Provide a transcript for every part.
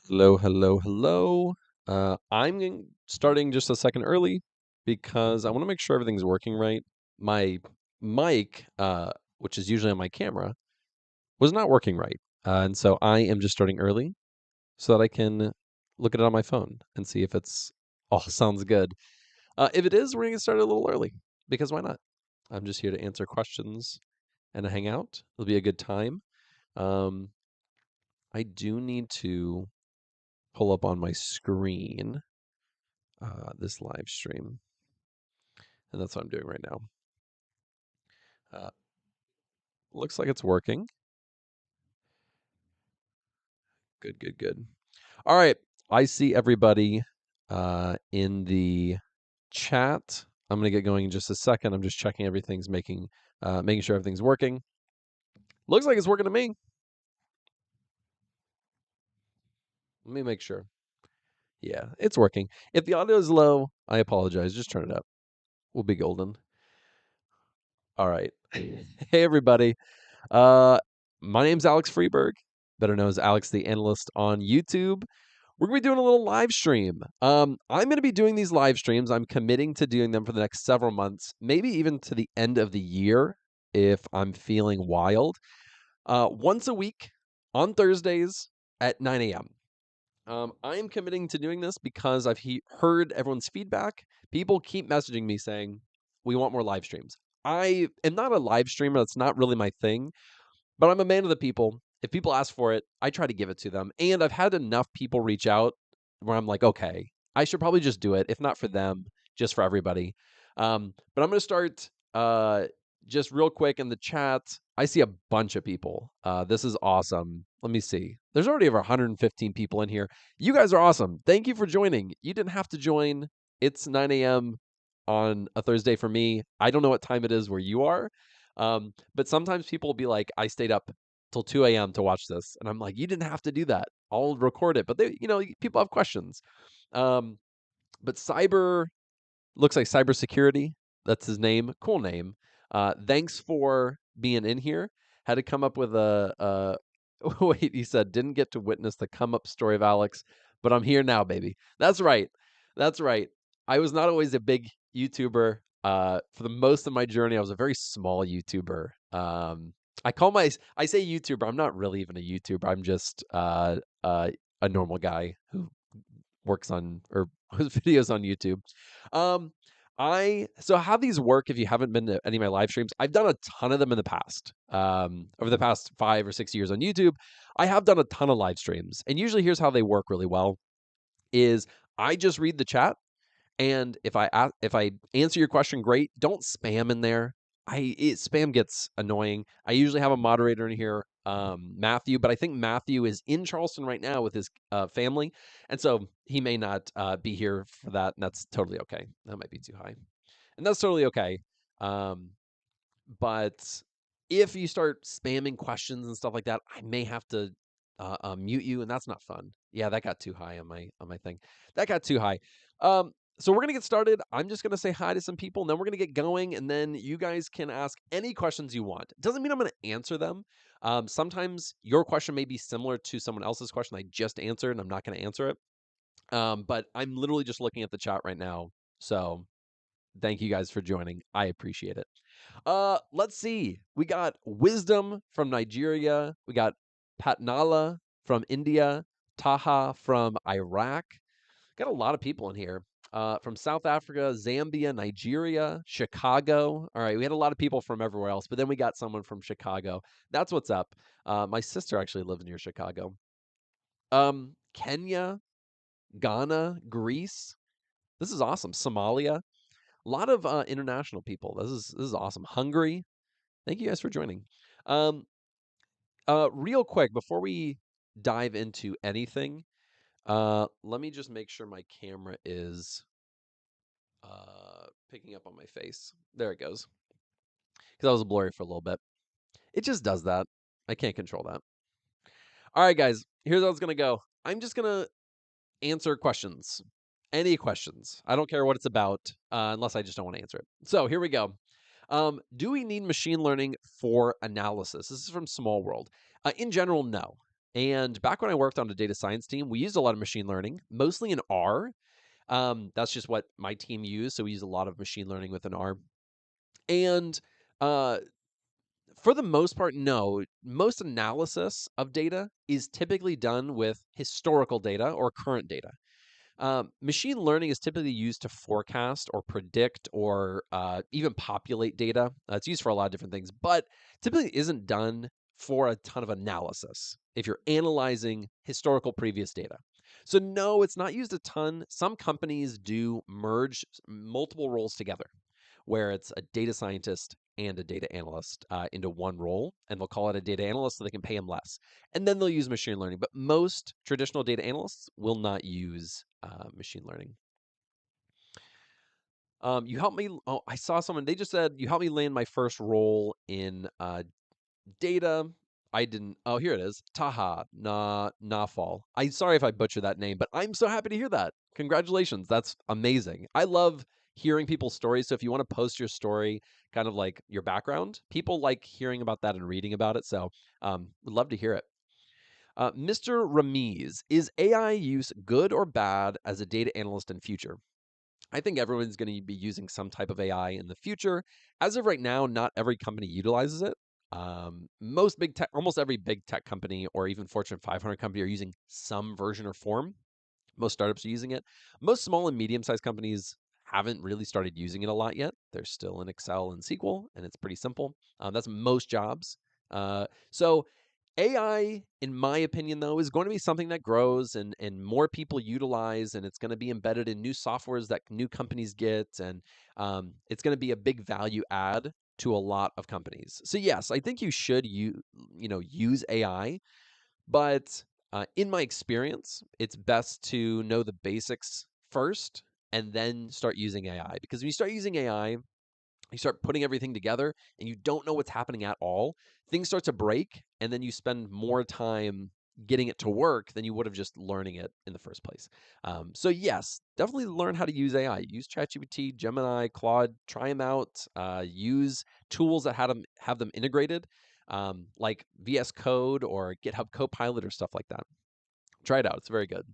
Hello, hello, hello. Starting just a second early because I want to make sure everything's working right. My mic, which is usually on my camera, was not working right. And so I am just starting early so that I can look at it on my phone and see if it's all sounds good. If it is, we're going to get started a little early because why not? I'm just here to answer questions and hang out. It'll be a good time. Um, I do need to pull up on my screen this live stream, and that's what I'm doing right now. Uh, Looks like it's working. Good, good, good. All right, I see everybody in the chat. I'm gonna get going in just a second. I'm just checking making sure everything's working. Looks like it's working to me. Let me make sure. Yeah, it's working. If the audio is low, I apologize. Just turn it up. We'll be golden. All right. Hey, everybody. Uh, my name's Alex Freeberg, better known as Alex the Analyst on YouTube. We're going to be doing a little live stream. I'm going to be doing these live streams. I'm committing to doing them for the next several months, maybe even to the end of the year if I'm feeling wild. Once a week on Thursdays at 9 a.m. I am committing to doing this because I've heard everyone's feedback. People keep messaging me saying, we want more live streams. I am not a live streamer. That's not really my thing. But I'm a man of the people. If people ask for it, I try to give it to them. And I've had enough people reach out where I'm like, okay, I should probably just do it. If not for them, just for everybody. But I'm going to start just real quick in the chat. I see a bunch of people. This is awesome. Let me see. There's already over 115 people in here. You guys are awesome. Thank you for joining. You didn't have to join. It's 9 a.m. on a Thursday for me. I don't know what time it is where you are. But sometimes people will be like, I stayed up till 2 a.m. to watch this. And I'm like, you didn't have to do that. I'll record it. But people have questions. Um, but cyber looks like cybersecurity. That's his name. Cool name. Thanks for being in here. Had to come up with wait, he said, didn't get to witness the come up story of Alex, but I'm here now, baby. That's right. That's right. I was not always a big YouTuber. For the most of my journey, I was a very small YouTuber. I say YouTuber. I'm not really even a YouTuber. I'm just a normal guy who works on or his videos on YouTube. Um, how these work if you haven't been to any of my live streams, I've done a ton of them in the past. Over the past 5 or 6 years on YouTube, I have done a ton of live streams. And usually here's how they work really well is I just read the chat and if I answer your question, great. Don't spam in there. Spam gets annoying. I usually have a moderator in here, Matthew, but I think Matthew is in Charleston right now with his family, and so he may not be here for that. And that's totally okay. That might be too high, and that's totally okay. Um, but if you start spamming questions and stuff like that, I may have to mute you, and that's not fun. Yeah, that got too high on my thing. That got too high. Um, so we're gonna get started. I'm just gonna say hi to some people, and then we're gonna get going, and then you guys can ask any questions you want. Doesn't mean I'm gonna answer them. Sometimes your question may be similar to someone else's question I just answered, and I'm not gonna answer it. But I'm literally just looking at the chat right now. So thank you guys for joining. I appreciate it. Let's see. We got Wisdom from Nigeria. We got Patnala from India. Taha from Iraq. Got a lot of people in here. From South Africa, Zambia, Nigeria, Chicago. All right, we had a lot of people from everywhere else, but then we got someone from Chicago. That's what's up. My sister actually lives near Chicago. Kenya, Ghana, Greece. This is awesome. Somalia. A lot of international people. This is awesome. Hungary. Thank you guys for joining. Um, Real quick before we dive into anything, let me just make sure my camera is picking up on my face. There it goes. Because I was blurry for a little bit. It just does that. I can't control that. All right, guys. Here's how it's gonna go. I'm just gonna answer questions. Any questions. I don't care what it's about, unless I just don't want to answer it. So here we go. Do we need machine learning for analysis? This is from Small World. In general, no. And back when I worked on a data science team, we used a lot of machine learning, mostly in R. That's just what my team used. So we use a lot of machine learning within R. And uh, for the most part, no. Most analysis of data is typically done with historical data or current data. Machine learning is typically used to forecast or predict or even populate data. It's used for a lot of different things, but typically isn't done for a ton of analysis if you're analyzing historical previous data. So, no, it's not used a ton. Some companies do merge multiple roles together, where it's a data scientist and a data analyst into one role, and they'll call it a data analyst so they can pay him less. And then they'll use machine learning. But most traditional data analysts will not use machine learning. You helped me. Oh, I saw someone. They just said you helped me land my first role in data. I didn't. Oh, here it is. Taha Nafal. I'm sorry if I butchered that name, but I'm so happy to hear that. Congratulations. That's amazing. I love hearing people's stories. So if you want to post your story, kind of like your background, people like hearing about that and reading about it. So would love to hear it. Mr. Ramiz, is AI use good or bad as a data analyst in future? I think everyone's going to be using some type of AI in the future. As of right now, not every company utilizes it. Most big tech, almost every big tech company or even Fortune 500 company are using some version or form. Most startups are using it. Most small and medium sized companies haven't really started using it a lot yet. They're still in Excel and SQL, and it's pretty simple. That's most jobs. So AI, in my opinion, though, is going to be something that grows and more people utilize, and it's going to be embedded in new softwares that new companies get, and it's going to be a big value add to a lot of companies. So yes, I think you should use AI, but in my experience, it's best to know the basics first and then start using AI, because when you start using AI, you start putting everything together and you don't know what's happening at all, things start to break, and then you spend more time getting it to work than you would have just learning it in the first place. So yes, definitely learn how to use AI. Use ChatGPT, Gemini, Claude. Try them out. Use tools that have them integrated, like VS Code or GitHub Copilot or stuff like that. Try it out. It's very good.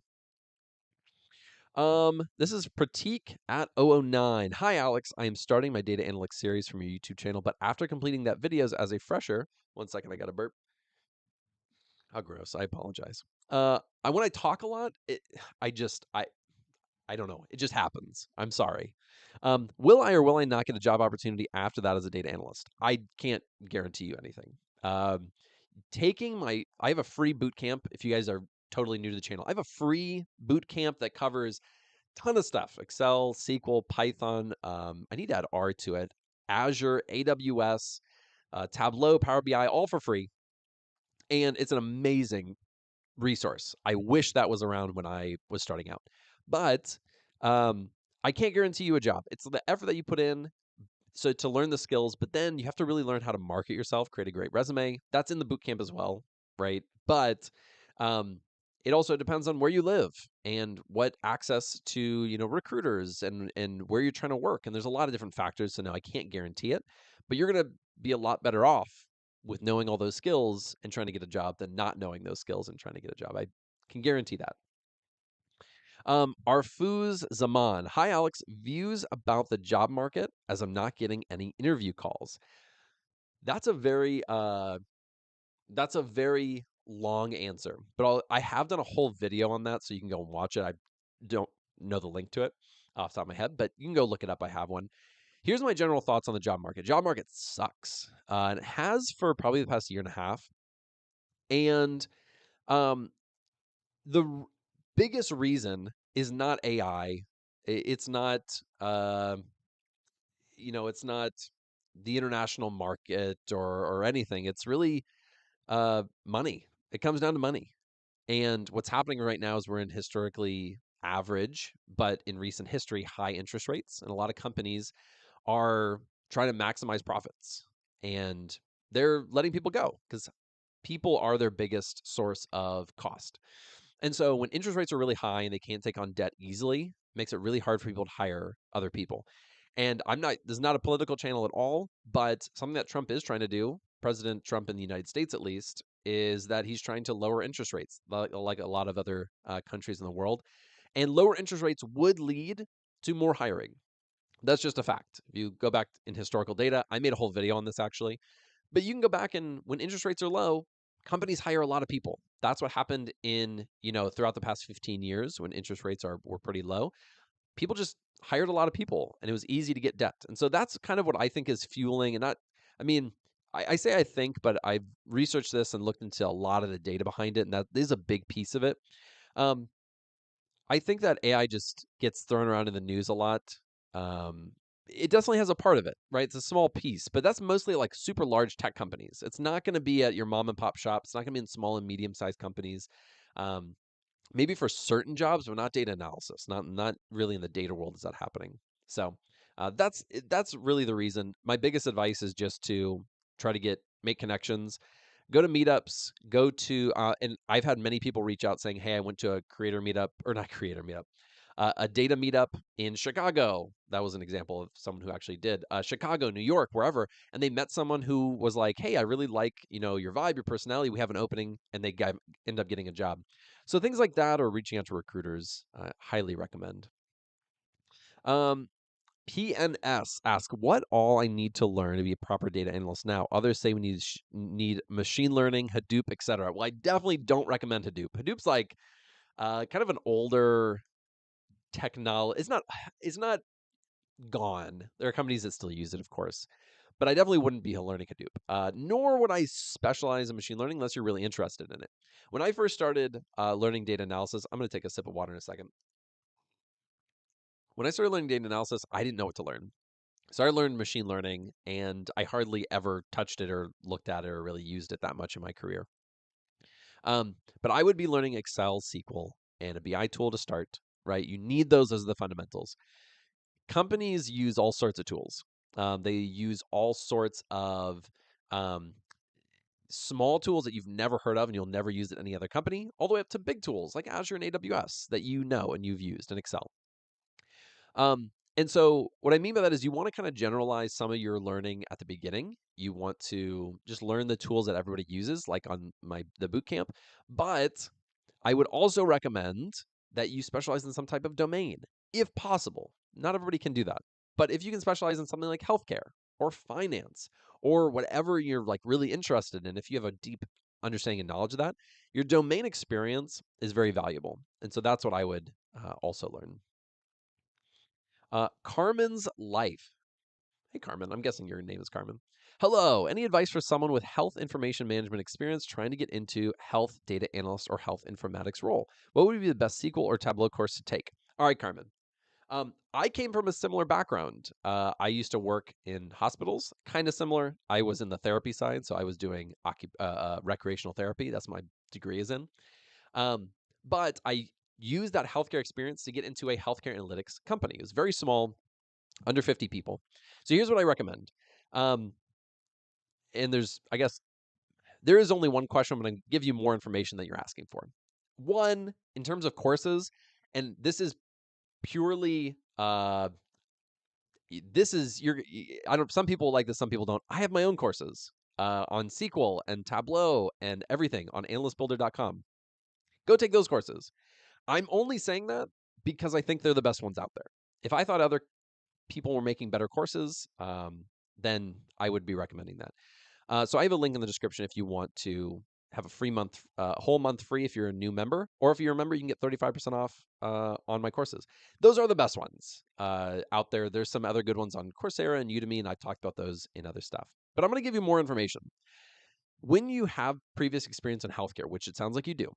This is Pratik at 009. Hi, Alex. I am starting my data analytics series from your YouTube channel, but after completing that videos as a fresher, one second, I got a burp. How gross. I apologize. When I talk a lot, I don't know. It just happens. I'm sorry. Will I or will I not get a job opportunity after that as a data analyst? I can't guarantee you anything. Um, I have a free boot camp. If you guys are totally new to the channel, I have a free boot camp that covers ton of stuff: Excel, SQL, Python. I need to add R to it. Azure, AWS, Tableau, Power BI, all for free. And it's an amazing resource. I wish that was around when I was starting out. But um, I can't guarantee you a job. It's the effort that you put in, so to learn the skills, but then you have to really learn how to market yourself, create a great resume. That's in the boot camp as well, right? But um, it also depends on where you live and what access to recruiters and where you're trying to work. And there's a lot of different factors. So no, I can't guarantee it, but you're gonna be a lot better off with knowing all those skills and trying to get a job than not knowing those skills and trying to get a job. I can guarantee that. Arfuz Zaman. Hi, Alex. Views about the job market as I'm not getting any interview calls. That's a very long answer, but I have done a whole video on that, so you can go and watch it. I don't know the link to it off the top of my head, but you can go look it up. I have one. Here's my general thoughts on the job market. Job market sucks, and it has for probably the past year and a half. And um, the biggest reason is not AI. It's not, it's not the international market or anything. It's really money. It comes down to money. And what's happening right now is we're in historically average, but in recent history, high interest rates. And a lot of companies are trying to maximize profits. And they're letting people go because people are their biggest source of cost. And so when interest rates are really high and they can't take on debt easily, it makes it really hard for people to hire other people. And this is not a political channel at all, but something that Trump is trying to do, President Trump in the United States at least, is that he's trying to lower interest rates, like a lot of other countries in the world. And lower interest rates would lead to more hiring. That's just a fact. If you go back in historical data, I made a whole video on this actually, but you can go back and when interest rates are low, companies hire a lot of people. That's what happened in, throughout the past 15 years when interest rates were pretty low. People just hired a lot of people and it was easy to get debt. And so that's kind of what I think is fueling and not, I mean, I say I think, but I've researched this and looked into a lot of the data behind it, and that is a big piece of it. Um, I think that AI just gets thrown around in the news a lot. Um, it definitely has a part of it, right? It's a small piece, but that's mostly like super large tech companies. It's not going to be at your mom and pop shop. It's not going to be in small and medium sized companies. Um, maybe for certain jobs, but not data analysis. Not really in the data world is that happening. So that's really the reason. My biggest advice is just to try to make connections, go to meetups, go to and I've had many people reach out saying, "Hey, I went to a creator meetup or not creator meetup, a data meetup in Chicago." That was an example of someone who actually did Chicago, New York, wherever, and they met someone who was like, "Hey, I really like your vibe, your personality. We have an opening," and they end up getting a job. So things like that, or reaching out to recruiters, highly recommend. Um, PNS ask what all I need to learn to be a proper data analyst now. Others say we need machine learning, Hadoop, etc. Well, I definitely don't recommend Hadoop. Hadoop's like kind of an older technology. It's not gone. There are companies that still use it, of course, but I definitely wouldn't be learning Hadoop. Nor would I specialize in machine learning unless you're really interested in it. When I first started learning data analysis, I'm going to take a sip of water in a second. When I started learning data analysis, I didn't know what to learn. So I learned machine learning, and I hardly ever touched it or looked at it or really used it that much in my career. But I would be learning Excel, SQL, and a BI tool to start, right? You need those as the fundamentals. Companies use all sorts of tools. They use all sorts of um, small tools that you've never heard of and you'll never use at any other company, all the way up to big tools like Azure and AWS that you know and you've used in Excel. And so what I mean by that is you want to kind of generalize some of your learning at the beginning. You want to just learn the tools that everybody uses, like on the boot camp. But I would also recommend that you specialize in some type of domain, if possible. Not everybody can do that. But if you can specialize in something like healthcare or finance or whatever you're like really interested in, if you have a deep understanding and knowledge of that, your domain experience is very valuable. And so that's what I would also learn. Carmen's Life. Hey, Carmen. I'm guessing your name is Carmen. Hello. Any advice for someone with health information management experience trying to get into health data analyst or health informatics role? What would be the best SQL or Tableau course to take? All right, Carmen. I came from a similar background. I used to work in hospitals, kind of similar. I was in the therapy side, so I was doing recreational therapy. That's my degree is in. Um, but I used that healthcare experience to get into a healthcare analytics company. It was very small, under 50 people. So here's what I recommend. Um, and I guess, there is only one question. I'm going to give you more information that you're asking for. One, in terms of courses, and this is purely, this is, I don't, some people like this, some people don't. I have my own courses on SQL and Tableau and everything on analystbuilder.com. Go take those courses. I'm only saying that because I think they're the best ones out there. If I thought other people were making better courses, then I would be recommending that. So I have a link in the description if you want to have a free month, whole month free if you're a new member, or if you're a member, you can get 35% off on my courses. Those are the best ones out there. There's some other good ones on Coursera and Udemy, and I've talked about those in other stuff. But I'm going to give you more information. When you have previous experience in healthcare, which it sounds like you do,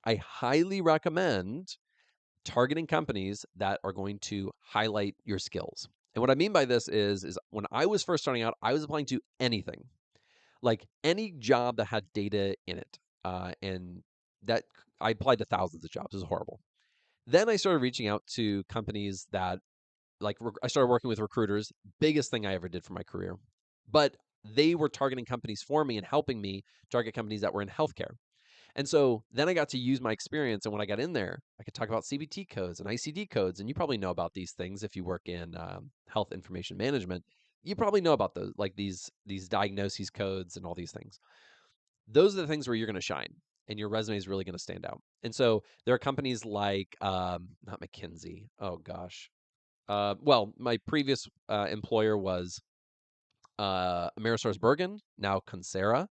I highly recommend targeting companies that are going to highlight your skills. And what I mean by this is when I was first starting out, I was applying to anything, like any job that had data in it. And that I applied to thousands of jobs. It was horrible. Then I started reaching out to companies that, like, I started working with recruiters, biggest thing I ever did for my career. But they were targeting companies for me and helping me target companies that were in healthcare. And so then I got to use my experience. And when I got in there, I could talk about CBT codes and ICD codes. And you probably know about these things if you work in health information management. You probably know about those, like these diagnoses codes and all these things. those are the things where you're going to shine and your resume is really going to stand out. And so there are companies like, not McKinsey. Oh gosh. Well, my previous employer was AmerisourceBergen, now Concera.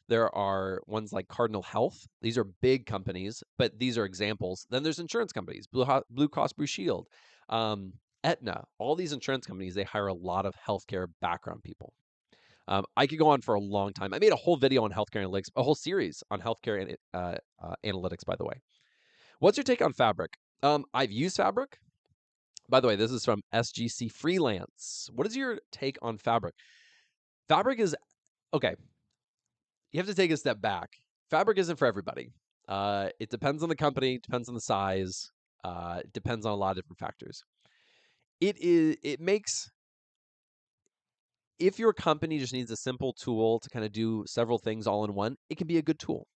There are ones like Cardinal Health. These are big companies, but these are examples. Then there's insurance companies, Blue Cross Blue Shield, um, Aetna. All these insurance companies, they hire a lot of healthcare background people. I could go on for a long time. I made a whole video on healthcare analytics, a whole series on healthcare analytics, by the way. What's your take on Fabric? I've used Fabric. By the way, this is from SGC Freelance. What is your take on Fabric? Fabric is okay. You have to take a step back. Fabric isn't for everybody. It depends on the company, depends on the size, it depends on a lot of different factors. It makes, if your company just needs a simple tool to kind of do several things all in one, it can be a good tool.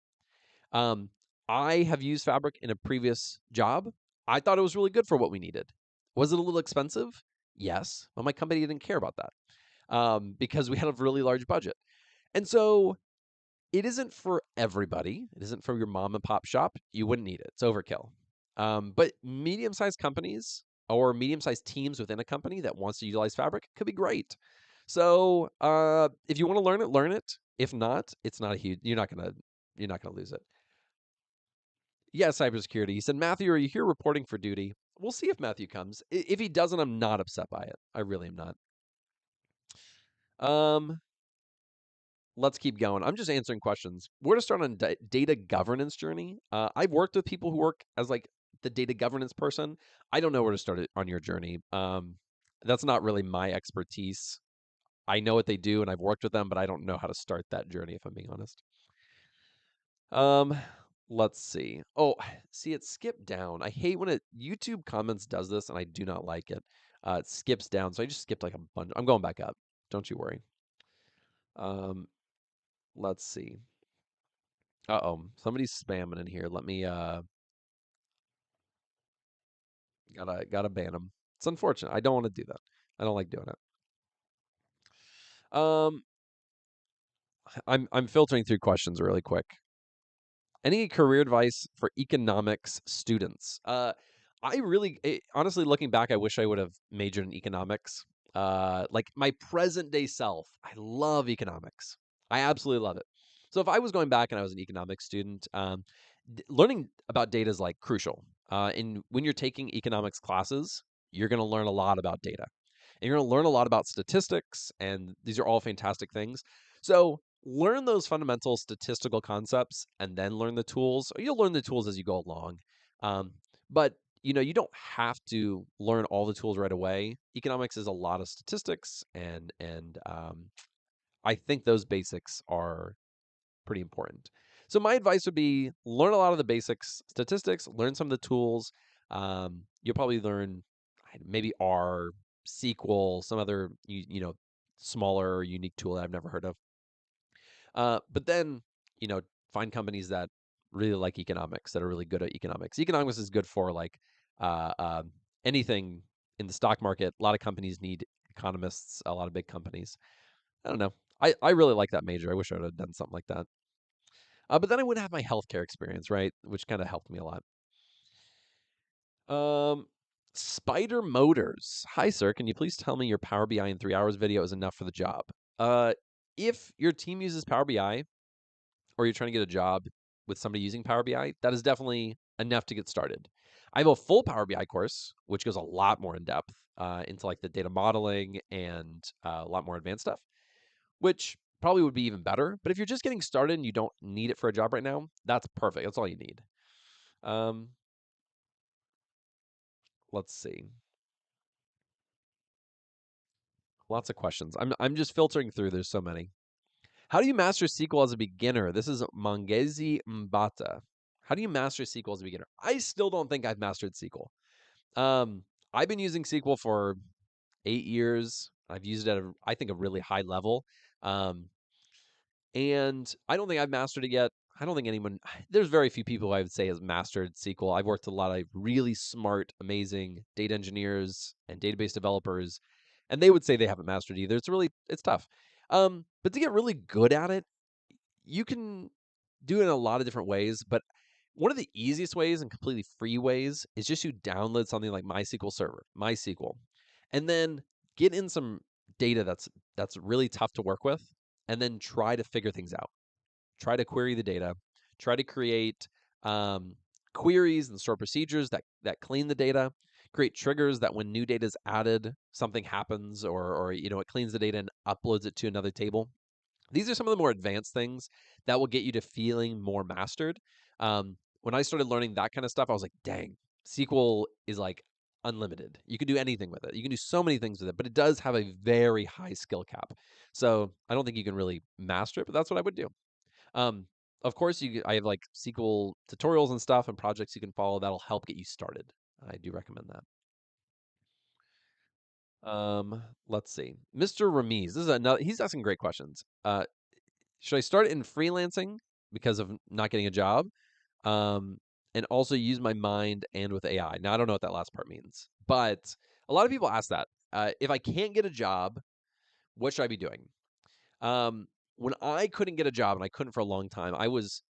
Um, I have used Fabric in a previous job. I thought it was really good for what we needed. Was it a little expensive? Yes, but my company didn't care about that because we had a really large budget. And so it isn't for everybody. It isn't for your mom and pop shop. You wouldn't need it. It's overkill. But medium-sized companies or medium-sized teams within a company that wants to utilize Fabric could be great. So if you want to learn it, learn it. If not, it's not a huge. You're not gonna lose it. Yeah, cybersecurity. He said, Matthew, are you here reporting for duty? We'll see if Matthew comes. If he doesn't, I'm not upset by it. I really am not. Um, let's keep going. I'm just answering questions. We're going to start on data governance journey. I've worked with people who work as like the data governance person. I don't know where to start on your journey. That's not really my expertise. I know what they do and I've worked with them, but I don't know how to start that journey if I'm being honest. Um, let's see. Oh, see, it skipped down. I hate when it YouTube comments does this, and I do not like it. It skips down, so I just skipped like a bunch. I'm going back up. Don't you worry. Um, let's see. Uh-oh, somebody's spamming in here. Let me gotta ban them. It's unfortunate. I don't want to do that. I don't like doing it. I'm filtering through questions really quick. Any career advice for economics students? Honestly, looking back, I wish I would have majored in economics. Like my present day self, I love economics. I absolutely love it. So if I was going back and I was an economics student, learning about data is like crucial. And when you're taking economics classes, you're going to learn a lot about data. And you're going to learn a lot about statistics, and these are all fantastic things. So learn those fundamental statistical concepts and then learn the tools. Or you'll learn the tools as you go along. But you don't have to learn all the tools right away. Economics is a lot of statistics, and I think those basics are pretty important. So my advice would be learn a lot of the basics, statistics, learn some of the tools. You'll probably learn maybe R, SQL, some other smaller or unique tool that I've never heard of. But then find companies that really like economics, that are really good at economics. Economics is good for like uh, uh, anything in the stock market. A lot of companies need economists. A lot of big companies. I don't know. I really like that major. I wish I would have done something like that. But then I would have my healthcare experience, right? Which kind of helped me a lot. Um, Spider Motors. Hi, sir. Can you please tell me your Power BI in 3 hours video is enough for the job? Uh, if your team uses Power BI or you're trying to get a job with somebody using Power BI, that is definitely enough to get started. I have a full Power BI course, which goes a lot more in depth into like the data modeling and a lot more advanced stuff, which probably would be even better. But if you're just getting started and you don't need it for a job right now, that's perfect. That's all you need. Um, let's see. Lots of questions. I'm just filtering through. There's so many. How do you master SQL as a beginner? This is Mangezi Mbata. How do you master SQL as a beginner? I still don't think I've mastered SQL. Um, I've been using SQL for 8 years. I've used it at I think a really high level. Um, and I don't think I've mastered it yet. I don't think anyone, there's very few people I would say has mastered SQL. I've worked with a lot of really smart, amazing data engineers and database developers, and they would say they haven't mastered either. It's tough. But to get really good at it, you can do it in a lot of different ways, but one of the easiest ways and completely free ways is just to download something like MySQL Server, MySQL, and then get in some data that's really tough to work with, and then try to figure things out. Try to query the data. Try to create um, queries and store procedures that clean the data. Create triggers that when new data is added, something happens, or it cleans the data and uploads it to another table. These are some of the more advanced things that will get you to feeling more mastered. When I started learning that kind of stuff, I was like, dang, SQL is like unlimited. You can do anything with it. You can do so many things with it, but it does have a very high skill cap. So I don't think you can really master it, but that's what I would do. Um, of course, I have like SQL tutorials and stuff and projects you can follow that'll help get you started. I do recommend that. Let's see. Mr. Ramiz, this is another. He's asking great questions. Should I start in freelancing because of not getting a job? Um, and also use my mind and with AI. Now I don't know what that last part means, but a lot of people ask that. If I can't get a job, what should I be doing? When I couldn't get a job and I couldn't for a long time, I was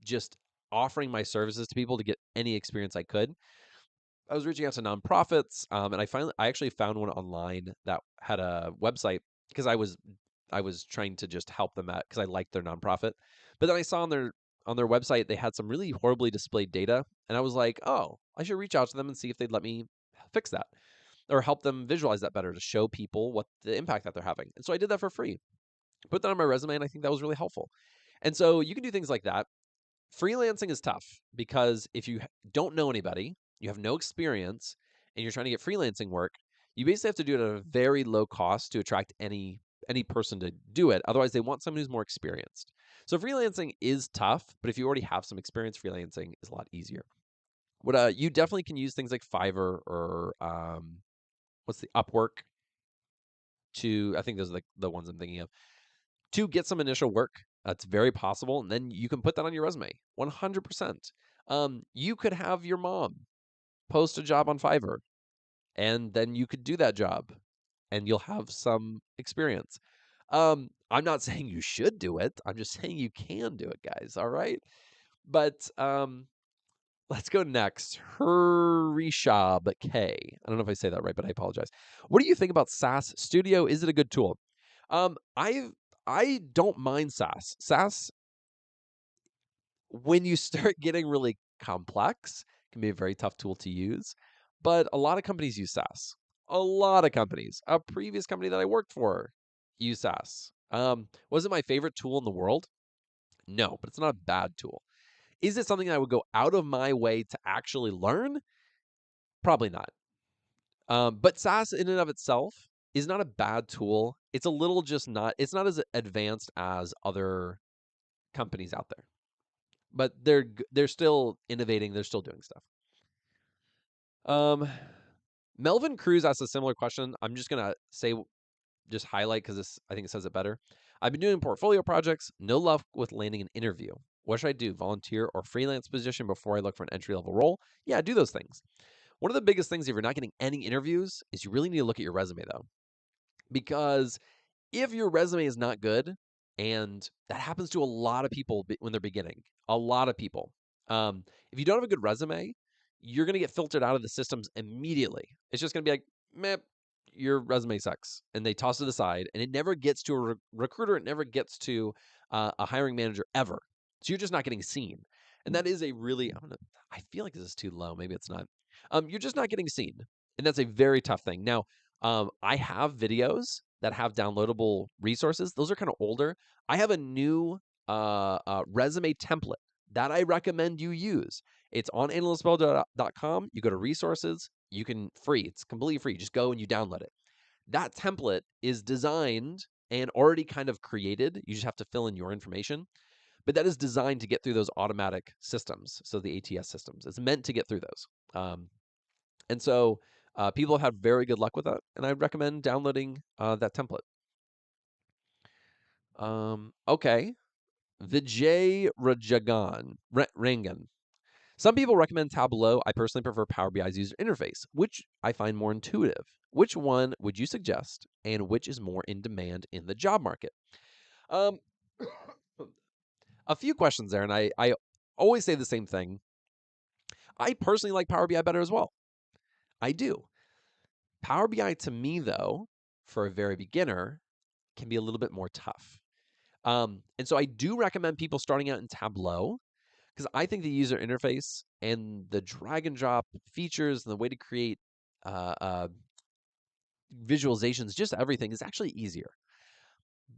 just offering my services to people to get any experience I could. I was reaching out to nonprofits, and I actually found one online that had a website because I was trying to just help them out because I liked their nonprofit. But then I saw on their website they had some really horribly displayed data, and I was like, oh, I should reach out to them and see if they'd let me fix that or help them visualize that better to show people what the impact that they're having. And so I did that for free. Put that on my resume, and I think that was really helpful. And so you can do things like that. Freelancing is tough because if you don't know anybody, you have no experience, and you're trying to get freelancing work, you basically have to do it at a very low cost to attract any person to do it. Otherwise, they want someone who's more experienced. So freelancing is tough, but if you already have some experience, freelancing is a lot easier. What you definitely can use things like Fiverr or what's the Upwork to. I think those are the ones I'm thinking of to get some initial work. That's very possible, and then you can put that on your resume. 100%. You could have your mom post a job on Fiverr, and then you could do that job, and you'll have some experience. I'm not saying you should do it. I'm just saying you can do it, guys. All right, but let's go next. Herishab K. I don't know if I say that right, but I apologize. What do you think about SAS Studio? Is it a good tool? Um, I I don't mind SAS. SAS, when you start getting really complex, can be a very tough tool to use. But a lot of companies use SAS. A lot of companies. A previous company that I worked for used SAS. Was it my favorite tool in the world? No, but it's not a bad tool. Is it something I would go out of my way to actually learn? Probably not. But SAS in and of itself is not a bad tool. It's a little just not. It's not as advanced as other companies out there, but they're still innovating. They're still doing stuff. Um, Melvin Cruz asked a similar question. I'm just gonna say just highlight because this I think it says it better. I've been doing portfolio projects. No luck with landing an interview. What should I do? Volunteer or freelance position before I look for an entry level role? Yeah, do those things. One of the biggest things if you're not getting any interviews is you really need to look at your resume though, because if your resume is not good, and that happens to a lot of people when they're beginning, a lot of people. If you don't have a good resume, you're going to get filtered out of the systems immediately. It's just going to be like, meh, your resume sucks. And they toss it aside, and it never gets to a recruiter. It never gets to a hiring manager ever. So you're just not getting seen. And that is a really, I feel like this is too low. Maybe it's not. You're just not getting seen. And that's a very tough thing. Now, I have videos that have downloadable resources. Those are kind of older. I have a new resume template that I recommend you use. It's on analystbell.com. You go to resources. You can free. It's completely free. Just go and you download it. That template is designed and already kind of created. You just have to fill in your information. But that is designed to get through those automatic systems. So the ATS systems. It's meant to get through those. And so people have had very good luck with that, and I recommend downloading that template. Okay. Vijay Rangan. Some people recommend Tableau. I personally prefer Power BI's user interface, which I find more intuitive. Which one would you suggest, and which is more in demand in the job market? Um, a few questions there, and I always say the same thing. I personally like Power BI better as well. I do. Power BI to me, though, for a very beginner, can be a little bit more tough. And so I do recommend people starting out in Tableau because I think the user interface and the drag and drop features and the way to create uh, uh, visualizations, just everything is actually easier.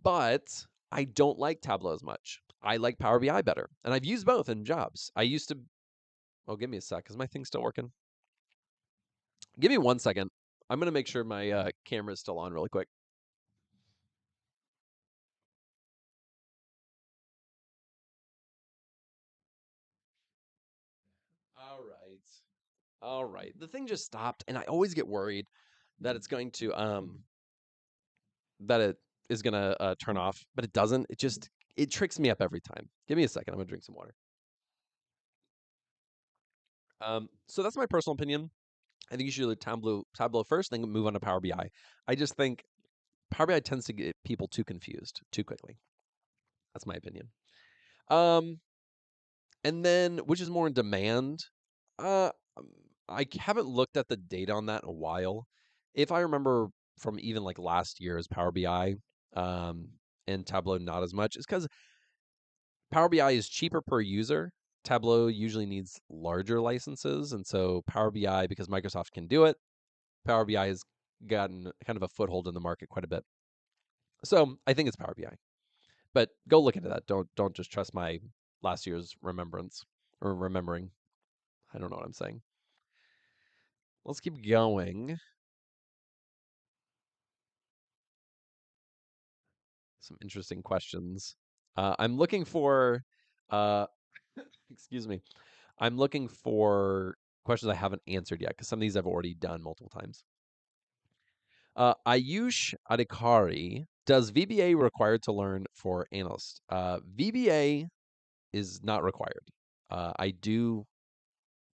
But I don't like Tableau as much. I like Power BI better, and I've used both in jobs. I used to. Oh, give me a sec. Is my thing still working? Give me 1 second. I'm gonna make sure my camera is still on really quick. All right. All right. The thing just stopped, and I always get worried that it's going to that it is gonna turn off, but it doesn't. It tricks me up every time. Give me a second. I'm gonna drink some water. So that's my personal opinion. I think you should do Tableau first, then move on to Power BI. I just think Power BI tends to get people too confused too quickly. That's my opinion. Um, and then which is more in demand? Uh, um, I haven't looked at the data on that in a while. If I remember from even like last year's Power BI, um, and Tableau not as much, is because Power BI is cheaper per user. Tableau usually needs larger licenses, and so Power BI, because Microsoft can do it, Power BI has gotten kind of a foothold in the market quite a bit. So I think it's Power BI. But go look into that. Don't just trust my last year's remembrance or remembering. I don't know what I'm saying. Let's keep going. Some interesting questions. I'm looking for, uh, excuse me. I'm looking for questions I haven't answered yet because some of these I've already done multiple times. Ayush Adhikari, does VBA required to learn for analysts? VBA is not required. I do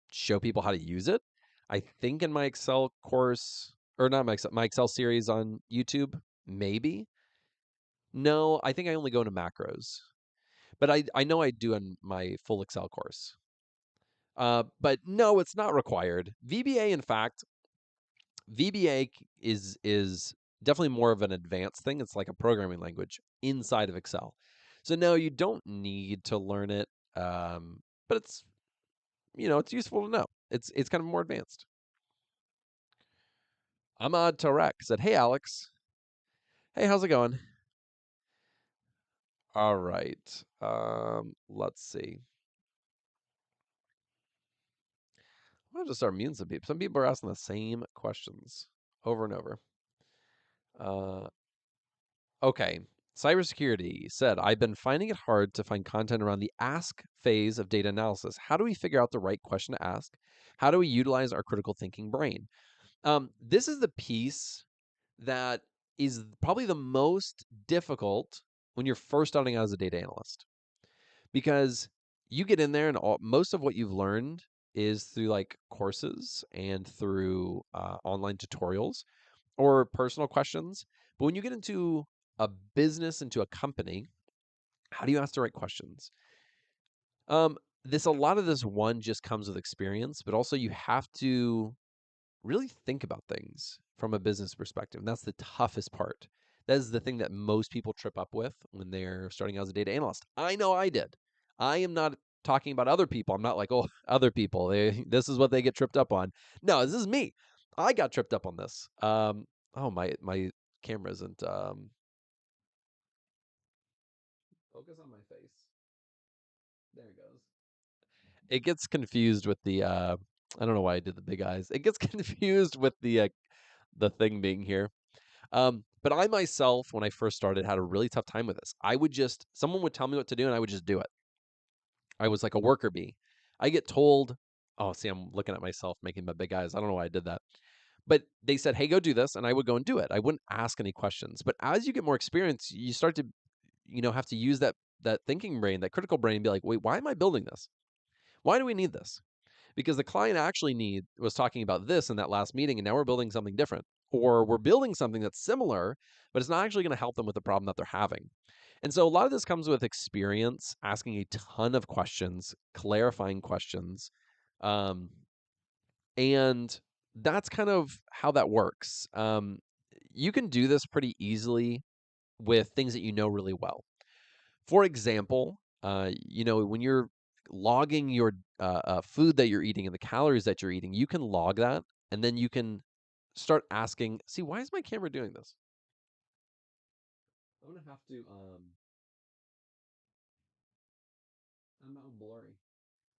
show people how to use it. I think in my Excel course, or not my Excel series on YouTube, maybe. No, I think I only go into macros, but I know I do in my full Excel course. But no, it's not required. VBA, in fact, VBA is definitely more of an advanced thing. It's like a programming language inside of Excel. So no, you don't need to learn it, but it's useful to know. It's kind of more advanced. Ahmad Tarek said, "Hey Alex, hey, how's it going?" All right. Let's see. I'm gonna just start muting some people. Some people are asking the same questions over and over. Uh, okay. Cybersecurity said, I've been finding it hard to find content around the ask phase of data analysis. How do we figure out the right question to ask? How do we utilize our critical thinking brain? This is the piece that is probably the most difficult when you're first starting out as a data analyst because you get in there and most of what you've learned is through like courses and through online tutorials or personal questions. But when you get into a business, into a company, how do you ask the right questions? Um, this a lot of this one just comes with experience, but also you have to really think about things from a business perspective. And that's the toughest part. That is the thing that most people trip up with when they're starting out as a data analyst. I know I did. I am not talking about other people. I'm not like, oh, other people. This is what they get tripped up on. No, this is me. I got tripped up on this. Oh, my camera isn't focus on my face. There it goes. It gets confused with the I don't know why I did the big eyes. It gets confused with the thing being here. But I myself, when I first started, had a really tough time with this. Someone would tell me what to do and I would just do it. I was like a worker bee. I get told, oh, see, I'm looking at myself making my big eyes. I don't know why I did that. But they said, hey, go do this. And I would go and do it. I wouldn't ask any questions. But as you get more experience, you start to, have to use that thinking brain, that critical brain, and be like, wait, why am I building this? Why do we need this? Because the client actually was talking about this in that last meeting, and now we're building something different. or we're building something that's similar, but it's not actually going to help them with the problem that they're having. And so a lot of this comes with experience, asking a ton of questions, clarifying questions. Um, and that's kind of how that works. You can do this pretty easily with things that you know really well. For example, when you're logging your food that you're eating and the calories that you're eating, you can log that, and then you can start asking. See, why is my camera doing this? I'm gonna have to. I'm not blurry.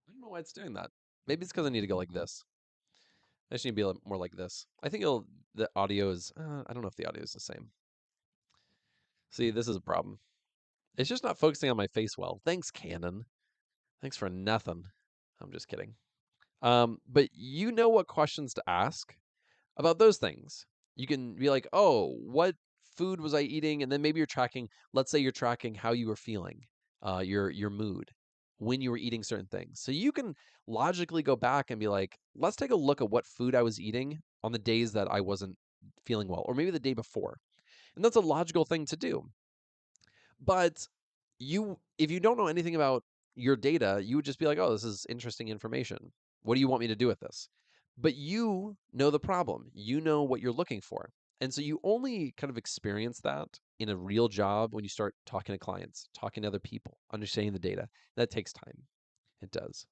I don't know why it's doing that. Maybe it's because I need to go like this. I just need to be a little more like this. I think the audio is. I don't know if the audio is the same. See, this is a problem. It's just not focusing on my face well. Thanks, Canon. Thanks for nothing. I'm just kidding. But you know what questions to ask about those things. You can be like, oh, what food was I eating? And then maybe you're tracking, let's say you're tracking how you were feeling, your mood when you were eating certain things. So you can logically go back and be like, let's take a look at what food I was eating on the days that I wasn't feeling well, or maybe the day before. And that's a logical thing to do. But if you don't know anything about your data, you would just be like, "Oh, this is interesting information. What do you want me to do with this?" But you know the problem. You know what you're looking for. And so you only kind of experience that in a real job when you start talking to clients, talking to other people, understanding the data. That takes time. It does.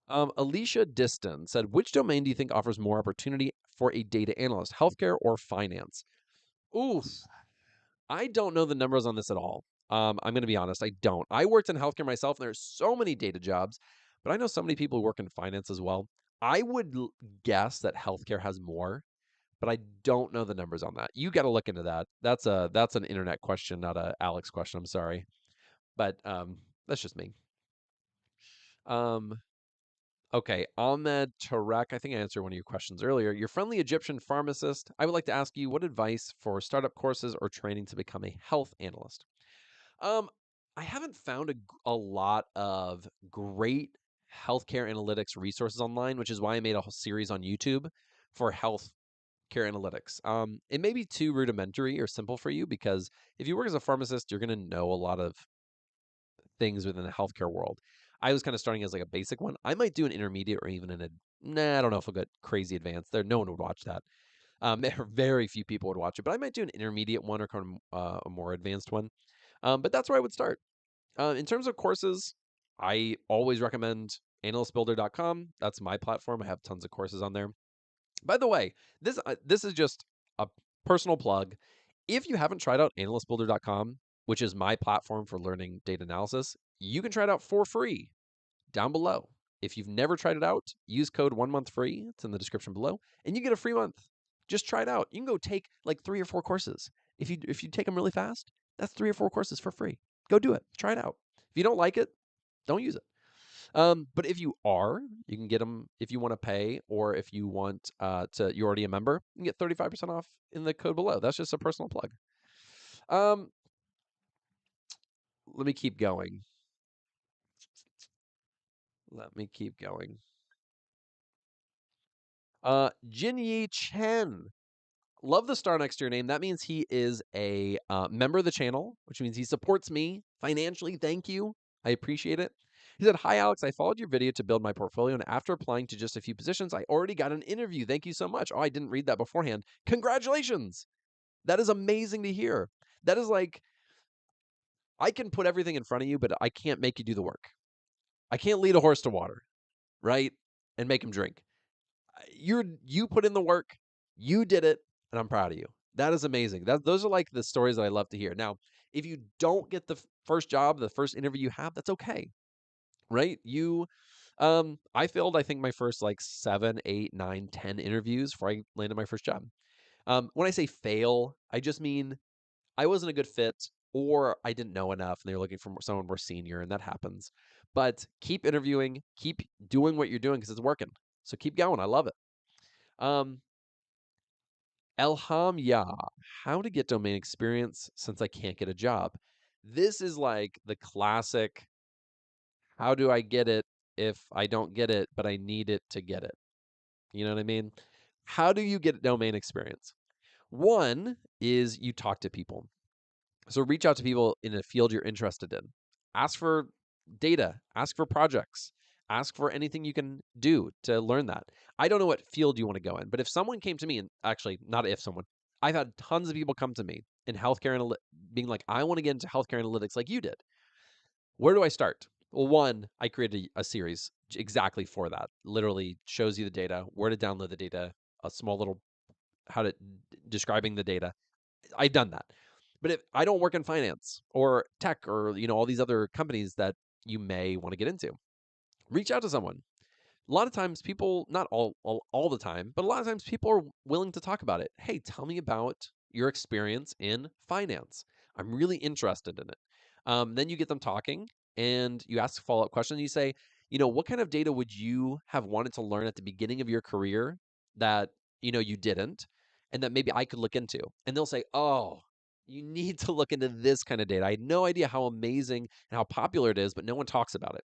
Alicia Diston said, "Which domain do you think offers more opportunity for a data analyst, healthcare or finance?" Oof. I don't know the numbers on this at all. I'm going to be honest, I don't. I worked in healthcare myself, and there's so many data jobs, but I know so many people who work in finance as well. I would guess that healthcare has more, but I don't know the numbers on that. You got to look into that. That's an internet question, not a Alex question. I'm sorry, but that's just me. Um, okay, Ahmed Tarek, I think I answered one of your questions earlier. Your friendly Egyptian pharmacist. I would like to ask you what advice for startup courses or training to become a health analyst. Um, I haven't found a lot of great healthcare analytics resources online, which is why I made a whole series on YouTube for healthcare analytics. It may be too rudimentary or simple for you because if you work as a pharmacist, you're going to know a lot of things within the healthcare world. I was kind of starting as like a basic one. I might do an intermediate or even nah, I don't know if I'll get crazy advanced there. No one would watch that. Very few people would watch it, but I might do an intermediate one or kind of a more advanced one. But that's where I would start. In terms of courses, I always recommend analystbuilder.com. That's my platform. I have tons of courses on there. By the way, this is just a personal plug. If you haven't tried out analystbuilder.com, which is my platform for learning data analysis, you can try it out for free down below. If you've never tried it out, use code 1 month free. It's in the description below, and you get a free month. Just try it out. You can go take like 3 or 4 courses. If you take them really fast, that's 3 or 4 courses for free. Go do it. Try it out. If you don't like it, don't use it. But if you are, you can get them if you want to pay, or if you want you're already a member, you can get 35% off in the code below. That's just a personal plug. Um, let me keep going. Let me keep going. Jin Yi Chen. Love the star next to your name. That means he is a member of the channel, which means he supports me financially. Thank you. I appreciate it. He said, "Hi, Alex. I followed your video to build my portfolio, and after applying to just a few positions, I already got an interview. Thank you so much." Oh, I didn't read that beforehand. Congratulations. That is amazing to hear. That is like, I can put everything in front of you, but I can't make you do the work. I can't lead a horse to water, right? And make him drink. You put in the work, you did it, and I'm proud of you. That is amazing. Those are like the stories that I love to hear. Now, if you don't get the first job, the first interview you have, that's okay, right? I failed, I think, my first like 7, 8, 9, 10 interviews before I landed my first job. When I say fail, I just mean I wasn't a good fit, or I didn't know enough and they were looking for someone more senior, and that happens. But keep interviewing, keep doing what you're doing because it's working. So keep going. I love it. Um, Elham Ya, how to get domain experience since I can't get a job. This is like the classic, how do I get it if I don't get it, but I need it to get it? You know what I mean? How do you get domain experience? One is you talk to people. So reach out to people in a field you're interested in. Ask for data, ask for projects, ask for anything you can do to learn that. I don't know what field you want to go in, but if someone came to me, and actually, not if someone, I've had tons of people come to me in healthcare being like, I want to get into healthcare analytics like you did. Where do I start? Well, one, I created a series exactly for that. Literally shows you the data, where to download the data, a small little how to describing the data. I've done that. But if I don't work in finance or tech or all these other companies that you may want to get into, reach out to someone. A lot of times people, not all the time, but a lot of times people are willing to talk about it. Hey, tell me about your experience in finance. I'm really interested in it. Then you get them talking and you ask a follow-up question. You say, what kind of data would you have wanted to learn at the beginning of your career that, you didn't, and that maybe I could look into? And they'll say, oh, you need to look into this kind of data. I had no idea how amazing and how popular it is, but no one talks about it.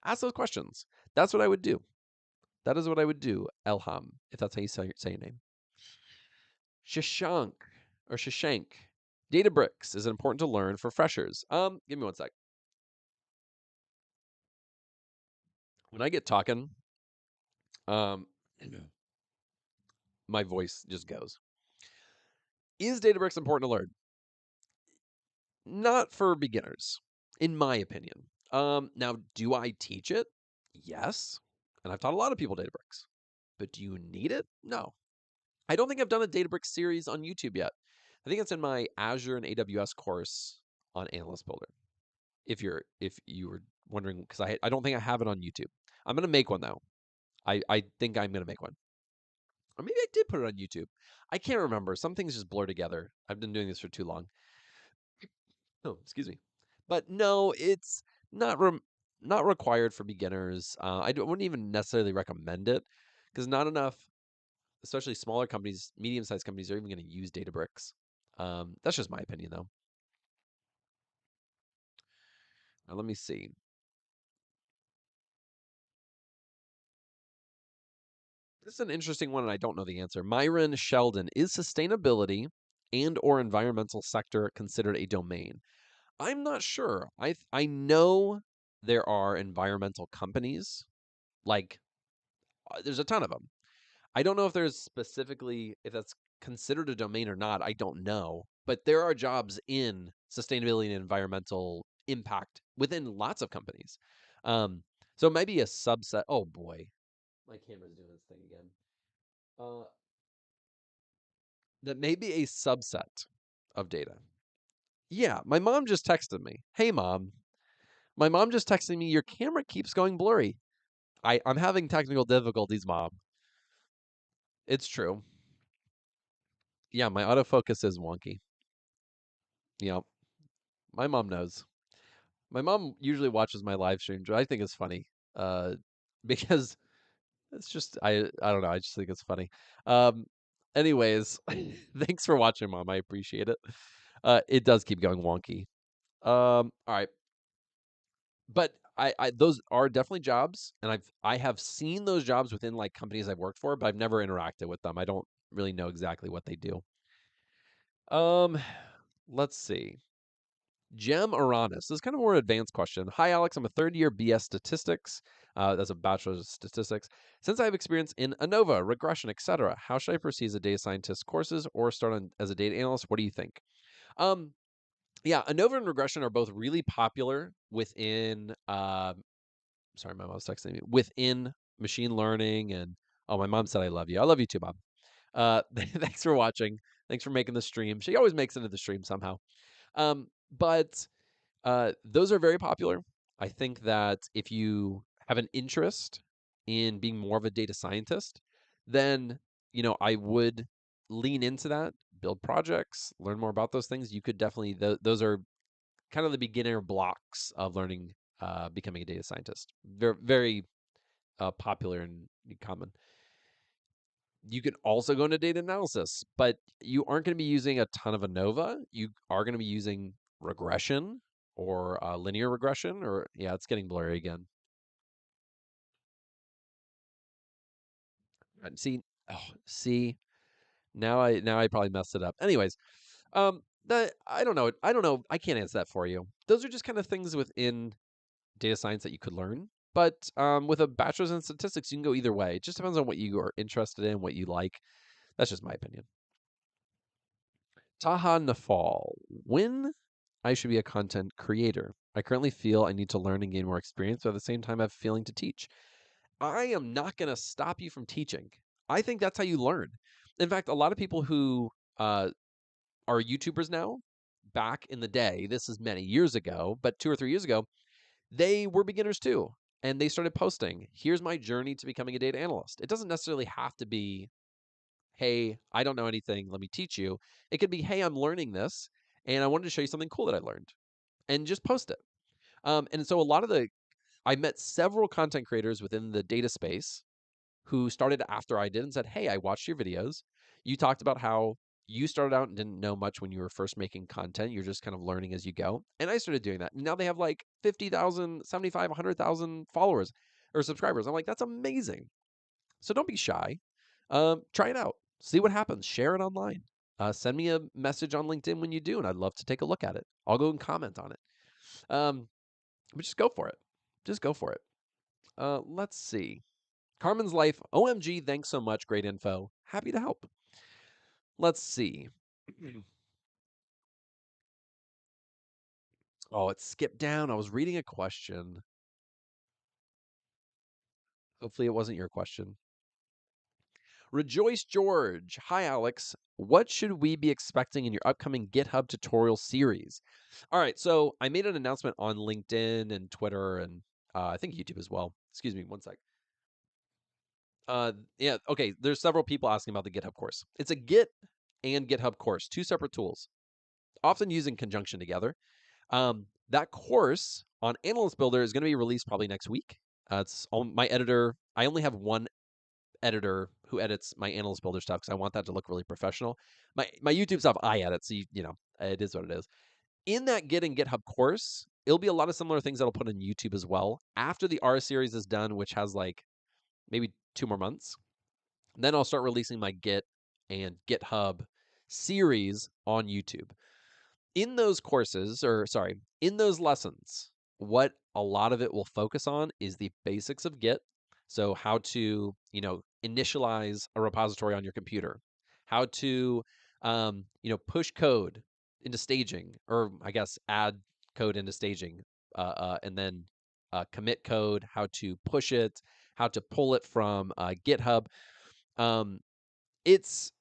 Ask those questions. That's what I would do. That is what I would do, Elham, if that's how you say your name. Shashank or Shashank. Databricks is important to learn for freshers. Give me one sec. When I get talking, um, my voice just goes. Is Databricks important to learn? Not for beginners, in my opinion. Now, do I teach it? Yes. And I've taught a lot of people Databricks. But do you need it? No. I don't think I've done a Databricks series on YouTube yet. I think it's in my Azure and AWS course on Analyst Builder. If you were wondering, because I don't think I have it on YouTube. I'm gonna make one though. I think I'm gonna make one. Or maybe I did put it on YouTube. I can't remember. Some things just blur together. I've been doing this for too long. Oh, excuse me. But no, it's not not required for beginners. Wouldn't even necessarily recommend it because not enough, especially smaller companies, medium-sized companies, are even going to use Databricks. That's just my opinion, though. Now, let me see. This is an interesting one, and I don't know the answer. Myron Sheldon, is sustainability and or environmental sector considered a domain? I'm not sure. I know there are environmental companies, like there's a ton of them. I don't know if there's specifically if that's considered a domain or not. I don't know, but there are jobs in sustainability and environmental impact within lots of companies. So maybe a subset. Oh boy, my camera's doing this thing again. Uh, that may be a subset of data. Yeah, my mom just texted me. Hey, mom. My mom just texted me. Your camera keeps going blurry. I'm having technical difficulties, mom. It's true. Yeah, my autofocus is wonky. Yeah, my mom knows. My mom usually watches my live streams, which I think is funny. Uh, because it's just I don't know. I just think it's funny. Um, anyways, thanks for watching, mom. I appreciate it. It does keep going wonky. All right. But I those are definitely jobs, and I have seen those jobs within like companies I've worked for, but I've never interacted with them. I don't really know exactly what they do. Um, let's see. Jem Aranis. This is kind of a more advanced question. Hi, Alex. I'm a third year BS statistics. That's a bachelor's of statistics. Since I have experience in ANOVA, regression, etc., how should I proceed as a data scientist courses or start on as a data analyst? What do you think? Um, yeah, ANOVA and regression are both really popular within sorry, my mom's texting me within machine learning. And oh, my mom said I love you. I love you too, mom. Thanks for watching. Thanks for making the stream. She always makes it into the stream somehow. But those are very popular. I think that if you have an interest in being more of a data scientist, then I would lean into that, build projects, learn more about those things. You could definitely those are kind of the beginner blocks of learning becoming a data scientist. Very very popular and common. You can also go into data analysis, but you aren't going to be using a ton of ANOVA. You are going to be using regression or linear regression, or yeah, it's getting blurry again. See, Oh, see, now I probably messed it up. Anyways, that I don't know. I can't answer that for you. Those are just kind of things within data science that you could learn. But with a bachelor's in statistics, you can go either way. It just depends on what you are interested in, what you like. That's just my opinion. Taha Nafal. When I should be a content creator. I currently feel I need to learn and gain more experience, but at the same time, I have a feeling to teach. I am not going to stop you from teaching. I think that's how you learn. In fact, a lot of people who uh, are YouTubers now, back in the day, this is many years ago, but 2 or 3 years ago, they were beginners too. And they started posting, here's my journey to becoming a data analyst. It doesn't necessarily have to be, hey, I don't know anything, let me teach you. It could be, hey, I'm learning this, and I wanted to show you something cool that I learned, and just post it. And so I met several content creators within the data space who started after I did and said, hey, I watched your videos. You talked about how you started out and didn't know much when you were first making content. You're just kind of learning as you go. And I started doing that. And now they have like 50,000, 75, 100,000 followers or subscribers. I'm like, that's amazing. So don't be shy. Try it out. See what happens. Share it online. Send me a message on LinkedIn when you do, and I'd love to take a look at it. I'll go and comment on it. Um, but just go for it. Just go for it. Let's see. Carmen's Life. OMG, thanks so much. Great info. Happy to help. Let's see. Oh, it skipped down. I was reading a question. Hopefully, it wasn't your question. Rejoice George. Hi, Alex. What should we be expecting in your upcoming GitHub tutorial series? All right. So I made an announcement on LinkedIn and Twitter and I think YouTube as well. Excuse me, one sec. Yeah. Okay. There's several people asking about the GitHub course. It's a Git and GitHub course, two separate tools, often used in conjunction together. That course on Analyst Builder is going to be released probably next week. It's on my editor. I only have one editor who edits my Analyst Builder stuff because I want that to look really professional. My YouTube stuff I edit, so it is what it is. In that Git and GitHub course, it'll be a lot of similar things that I'll put on YouTube as well. After the R series is done, which has like maybe 2 more months, then I'll start releasing my Git and GitHub series on YouTube. In those courses, or sorry, in those lessons, what a lot of it will focus on is the basics of Git. So how to, initialize a repository on your computer, how to, push code into staging, or I guess add code into staging, and then commit code, how to push it, how to pull it from GitHub. Um, it's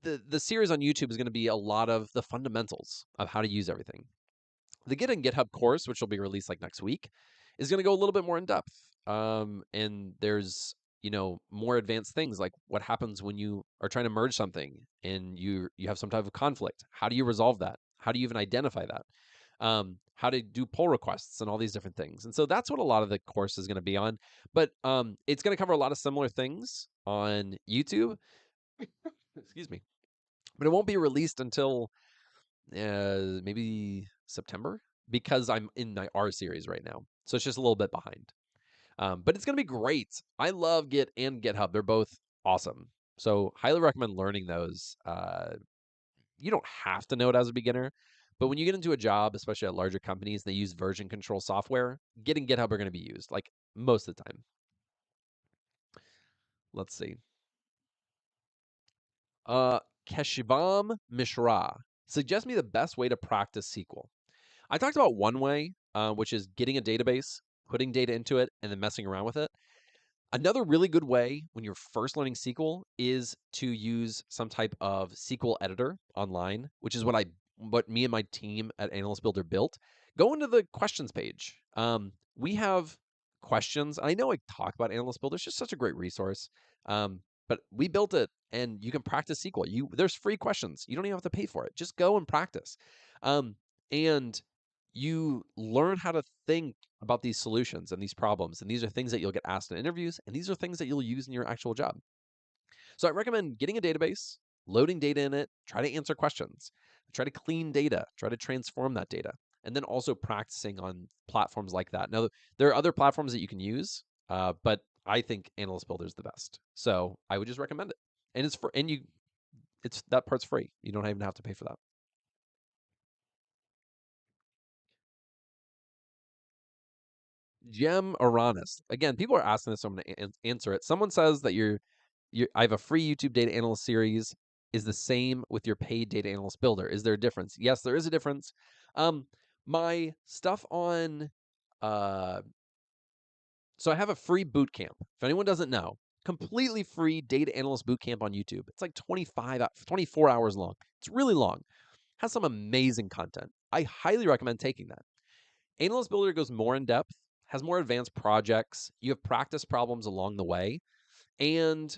the series on YouTube is going to be a lot of the fundamentals of how to use everything. The Git and GitHub course, which will be released like next week, is going to go a little bit more in depth. And there's more advanced things like what happens when you are trying to merge something and you have some type of conflict. How do you resolve that? How do you even identify that? How to do pull requests and all these different things. And so that's what a lot of the course is going to be on. But it's going to cover a lot of similar things on YouTube. Excuse me, but it won't be released until maybe September because I'm in my R series right now. So it's just a little bit behind. But it's going to be great. I love Git and GitHub. They're both awesome. So highly recommend learning those. You don't have to know it as a beginner, but when you get into a job, especially at larger companies, they use version control software. Git and GitHub are going to be used like most of the time. Let's see. Uh, Keshivam Mishra. Suggest me the best way to practice SQL. I talked about one way, which is getting a database, putting data into it, and then messing around with it. Another really good way when you're first learning SQL is to use some type of SQL editor online, which is what me and my team at Analyst Builder built. Go into the questions page. We have questions. I know I talk about Analyst Builder; it's just such a great resource. But we built it, and you can practice SQL. There's free questions. You don't even have to pay for it. Just go and practice, and you learn how to think about these solutions and these problems. And these are things that you'll get asked in interviews, and these are things that you'll use in your actual job. So I recommend getting a database, loading data in it, try to answer questions, try to clean data, try to transform that data, and then also practicing on platforms like that. Now, there are other platforms that you can use, but I think Analyst Builder is the best. So I would just recommend it. And it's for and you it's that part's free. You don't even have to pay for that. Gem Aranis. Again, people are asking this, so I'm going to answer it. Someone says that I have a free YouTube data analyst series is the same with your paid data analyst builder. Is there a difference? Yes, there is a difference. Um, my stuff on, uh, so I have a free boot camp. If anyone doesn't know, completely free data analyst boot camp on YouTube. It's like 24 hours long. It's really long. Has some amazing content. I highly recommend taking that. Analyst Builder goes more in depth, has more advanced projects. You have practice problems along the way, and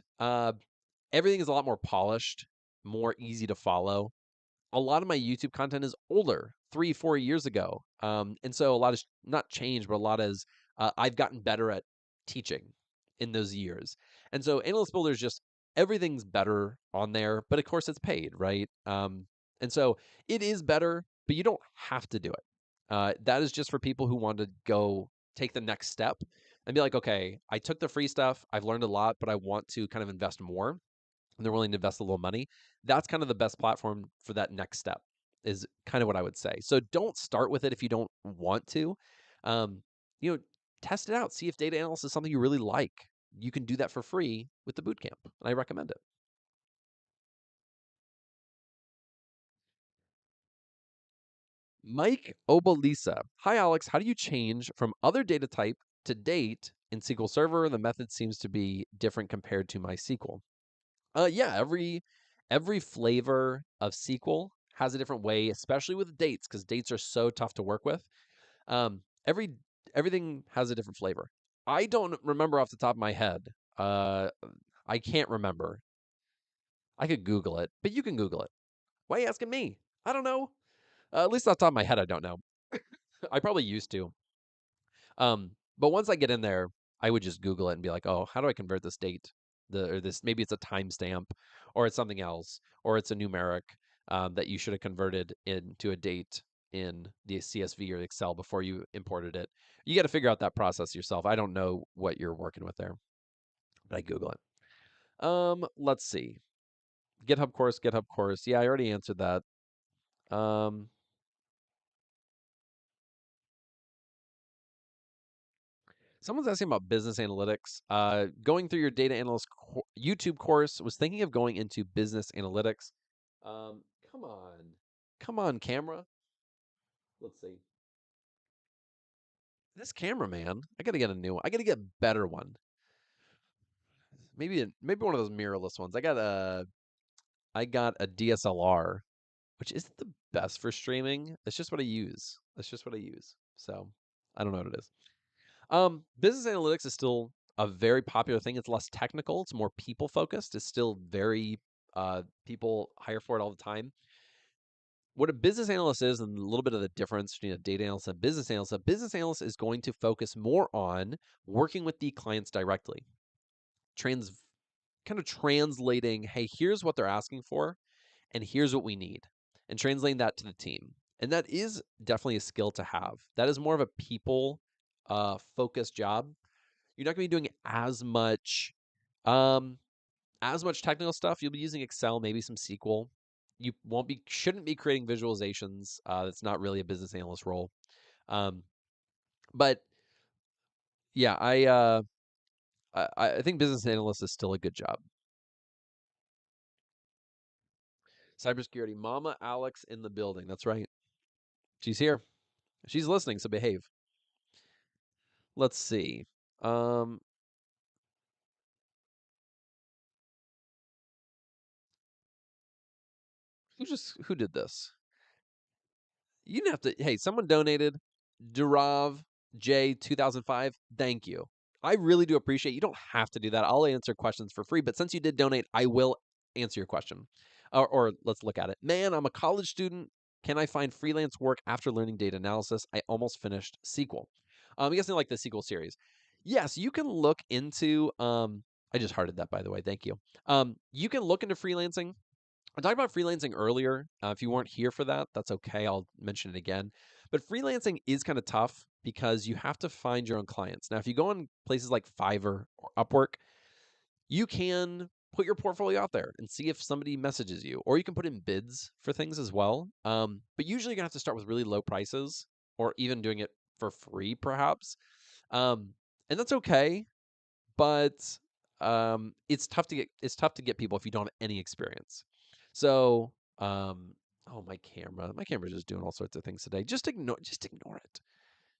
everything is a lot more polished, more easy to follow. A lot of my YouTube content is older, 3, 4 years ago, and so a lot is not changed, but a lot is I've gotten better at teaching in those years, and so Analyst Builder is just everything's better on there, but of course it's paid, right? And so it is better, but you don't have to do it. That is just for people who want to go take the next step and be like, okay, I took the free stuff, I've learned a lot, but I want to kind of invest more and they're willing to invest a little money. That's kind of the best platform for that next step, is kind of what I would say. So don't start with it if you don't want to. Um, you know, test it out, see if data analysis is something you really like. You can do that for free with the bootcamp, and I recommend it. Mike Obalisa. Hi, Alex. How do you change from other data type to date in SQL Server? The method seems to be different compared to MySQL. Yeah, every flavor of SQL has a different way, especially with dates, because dates are so tough to work with. Um, every everything has a different flavor. I don't remember off the top of my head. I can't remember. I could Google it, but you can Google it. Why are you asking me? I don't know. At least off the top of my head, I don't know. I probably used to. But once I get in there, I would just Google it and be like, oh, how do I convert this date? Or this maybe it's a timestamp, or it's something else, or it's a numeric that you should have converted into a date in the CSV or Excel before you imported it. You got to figure out that process yourself. I don't know what you're working with there, but I Google it. Let's see. GitHub course, GitHub course. Yeah, I already answered that. Um, Someone's asking about business analytics. Going through your data analyst YouTube course, was thinking of going into business analytics. Um, come on, come on, camera. Let's see. This camera, man. I gotta get a new one. I gotta get a better one. Maybe one of those mirrorless ones. I got a DSLR, which isn't the best for streaming. That's just what I use. That's just what I use. So I don't know what it is. Business analytics is still a very popular thing. It's less technical. It's more people focused. It's still very people hire for it all the time. What a business analyst is, and a little bit of the difference between a data analyst and a business analyst is going to focus more on working with the clients directly, trans kind of translating, hey, here's what they're asking for, and here's what we need, and translating that to the team. And that is definitely a skill to have. That is more of a people focused job. You're not going to be doing um, as much technical stuff. You'll be using Excel, maybe some SQL. You shouldn't be creating visualizations. That's not really a business analyst role. Um, but yeah, I think business analyst is still a good job. Cybersecurity, Mama Alex in the building. That's right. She's here. She's listening, so behave. Let's see. Um, who did this? You didn't have to. Hey, someone donated. Durav J 2005. Thank you. I really do appreciate. You don't have to do that. I'll answer questions for free, but since you did donate, I will answer your question. Or let's look at it. Man, I'm a college student. Can I find freelance work after learning data analysis? I almost finished SQL. I'm guessing like the SQL series. Yes, you can look into. I just hearted that, by the way. Thank you. You can look into freelancing. I talked about freelancing earlier. If you weren't here for that, that's okay. I'll mention it again. But freelancing is kind of tough. because you have to find your own clients. Now, if you go on places like Fiverr or Upwork, you can put your portfolio out there and see if somebody messages you, or you can put in bids for things as well. But usually you're gonna have to start with really low prices, or even doing it for free, perhaps. Um, and that's okay, but it's tough to get people if you don't have any experience. So, oh, my camera's just doing all sorts of things today. Just ignore it.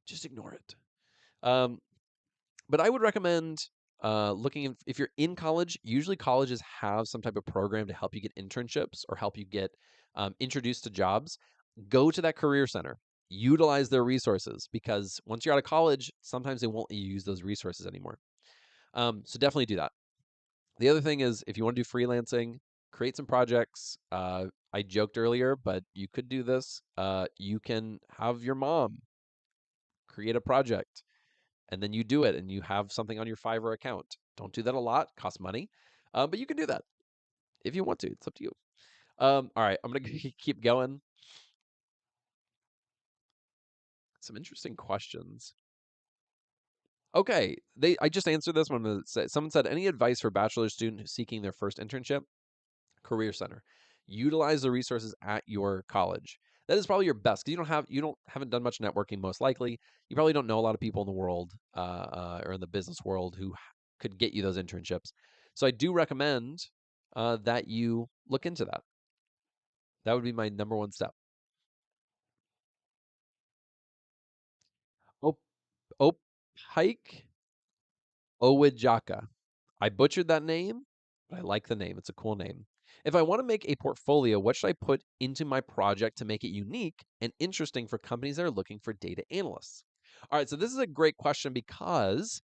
Just ignore it. Um, but I would recommend looking if you're in college. Usually, colleges have some type of program to help you get internships or help you get introduced to jobs. Go to that career center. Utilize their resources because once you're out of college, sometimes they won't let you use those resources anymore. So definitely do that. The other thing is if you want to do freelancing, create some projects. I joked earlier, but you could do this. You can have your mom create a project and then you do it and you have something on your Fiverr account. Don't do that a lot, costs money, but you can do that if you want to. It's up to you. All right, I'm gonna keep going. Some interesting questions. Okay, I just answered this one. Someone said, any advice for bachelor student who's seeking their first internship? Career Center. Utilize the resources at your college. That is probably your best because you haven't done much networking most likely. You probably don't know a lot of people in the world or in the business world who could get you those internships. So I do recommend that you look into that. That would be my number one step. Oh, oh, Hike Owijaka. I butchered that name, but I like the name. It's a cool name. If I want to make a portfolio, what should I put into my project to make it unique and interesting for companies that are looking for data analysts? All right, so this is a great question because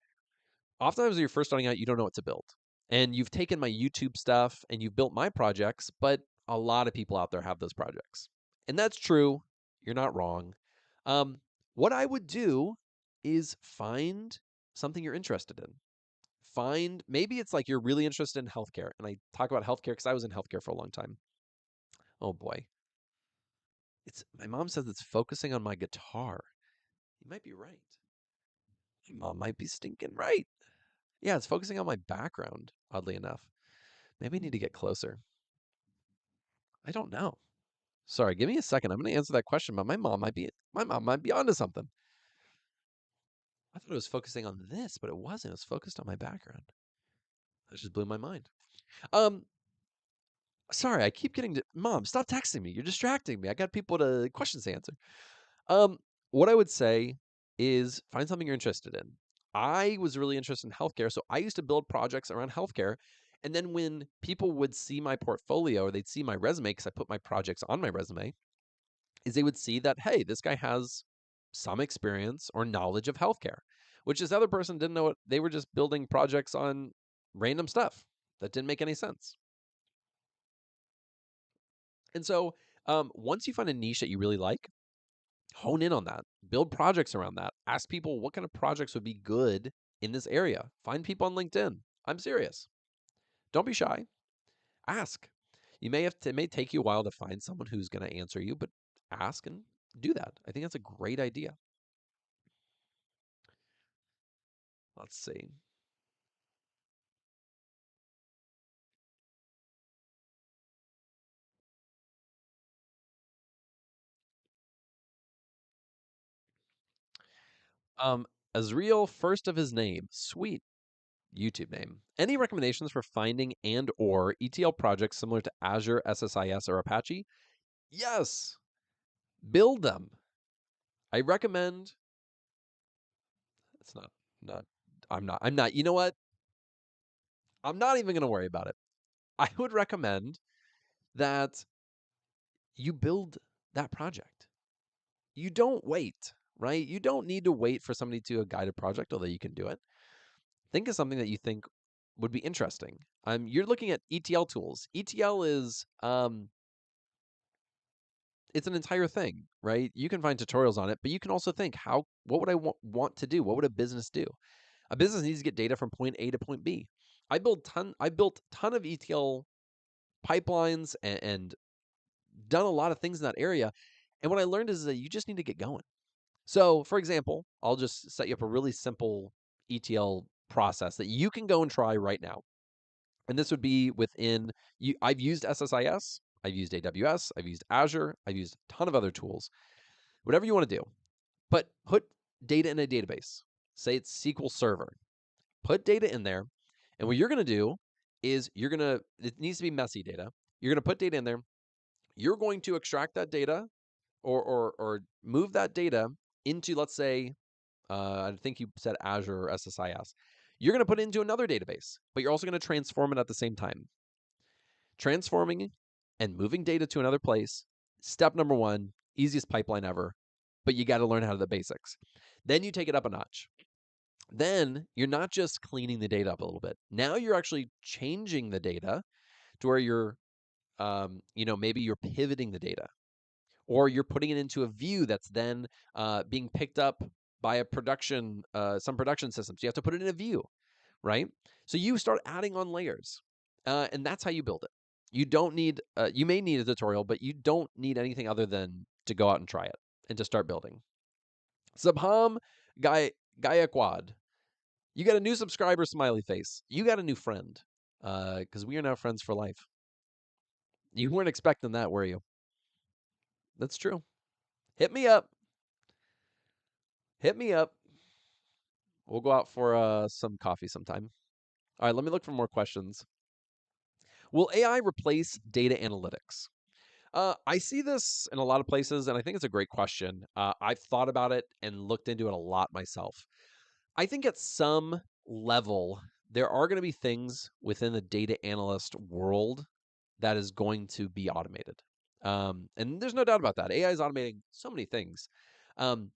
oftentimes when you're first starting out, you don't know what to build. And you've taken my YouTube stuff and you've built my projects, but a lot of people out there have those projects. And that's true. You're not wrong. Um, what I would do is find something you're interested in. Find maybe it's like you're really interested in healthcare. And I talk about healthcare because I was in healthcare for a long time. Oh boy. It's my mom says it's focusing on my guitar. You might be right. My mom might be stinking right. Yeah, it's focusing on my background, oddly enough. Maybe I need to get closer. I don't know. Sorry, give me a second. I'm going to answer that question, but my mom might be onto something. I thought it was focusing on this, but it wasn't. It was focused on my background. That just blew my mind. Um, sorry, I keep getting Mom, stop texting me. You're distracting me. I got people to questions to answer. What I would say is find something you're interested in. I was really interested in healthcare, so I used to build projects around healthcare. And then when people would see my portfolio or they'd see my resume, because I put my projects on my resume, is they would see that, hey, this guy has some experience or knowledge of healthcare, which this other person didn't know what they were just building projects on random stuff that didn't make any sense. And so once you find a niche that you really like, hone in on that, build projects around that, ask people what kind of projects would be good in this area. Find people on LinkedIn. I'm serious. Don't be shy. Ask. It may take you a while to find someone who's going to answer you, but ask and do that. I think that's a great idea. Let's see. Um, Azriel, first of his name. Sweet YouTube name. Any recommendations for finding and or ETL projects similar to Azure, SSIS, or Apache? Yes. Build them. I recommend it's not I'm not. You know what? I'm not even going to worry about it. I would recommend that you build that project. You don't wait, right? You don't need to wait for somebody to do a guided project, although you can do it. Think of something that you think would be interesting. You're looking at ETL tools. ETL is it's an entire thing, right? You can find tutorials on it, but you can also think what would I want to do? What would a business do? A business needs to get data from point A to point B. I built ton of ETL pipelines and done a lot of things in that area. And what I learned is that you just need to get going. So, for example, I'll just set you up a really simple ETL process that you can go and try right now. And this would be within you. I've used SSIS, I've used AWS, I've used Azure, I've used a ton of other tools. Whatever you want to do, but put data in a database. Say it's SQL Server. Put data in there, and what you're going to do is it needs to be messy data. You're going to put data in there. You're going to extract that data or move that data into, let's say, I think you said Azure or SSIS. You're going to put it into another database, but you're also going to transform it at the same time. Transforming and moving data to another place, step number one, easiest pipeline ever, but you got to learn how to do the basics. Then you take it up a notch. Then you're not just cleaning the data up a little bit. Now you're actually changing the data to where you're, maybe you're pivoting the data, or you're putting it into a view that's then being picked up by some production systems. You have to put it in a view, right? So you start adding on layers, and that's how you build it. You don't need, you may need a tutorial, but you don't need anything other than to go out and try it and to start building. Subham Gayakwad, you got a new subscriber, smiley face. You got a new friend, because we are now friends for life. You weren't expecting that, were you? That's true. Hit me up. Hit me up. We'll go out for some coffee sometime. All right, let me look for more questions. Will AI replace data analytics? I see this in a lot of places, and I think it's a great question. I've thought about it and looked into it a lot myself. I think at some level, there are going to be things within the data analyst world that is going to be automated. And there's no doubt about that. AI is automating so many things.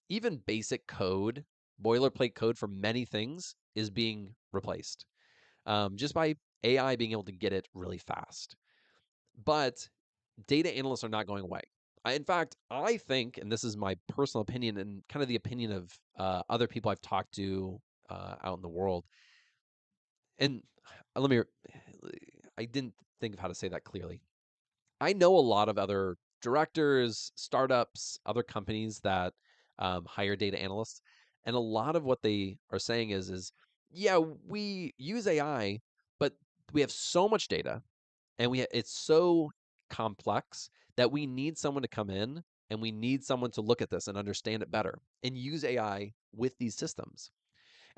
Even basic code, boilerplate code for many things is being replaced just by AI being able to get it really fast. But data analysts are not going away. In fact, I think, and this is my personal opinion and kind of the opinion of other people I've talked to out in the world, and let me, I didn't think of how to say that clearly. I know a lot of other directors, startups, other companies that hire data analysts, and a lot of what they are saying is yeah, we use AI, but we have so much data, and it's so complex that we need someone to come in and we need someone to look at this and understand it better and use AI with these systems.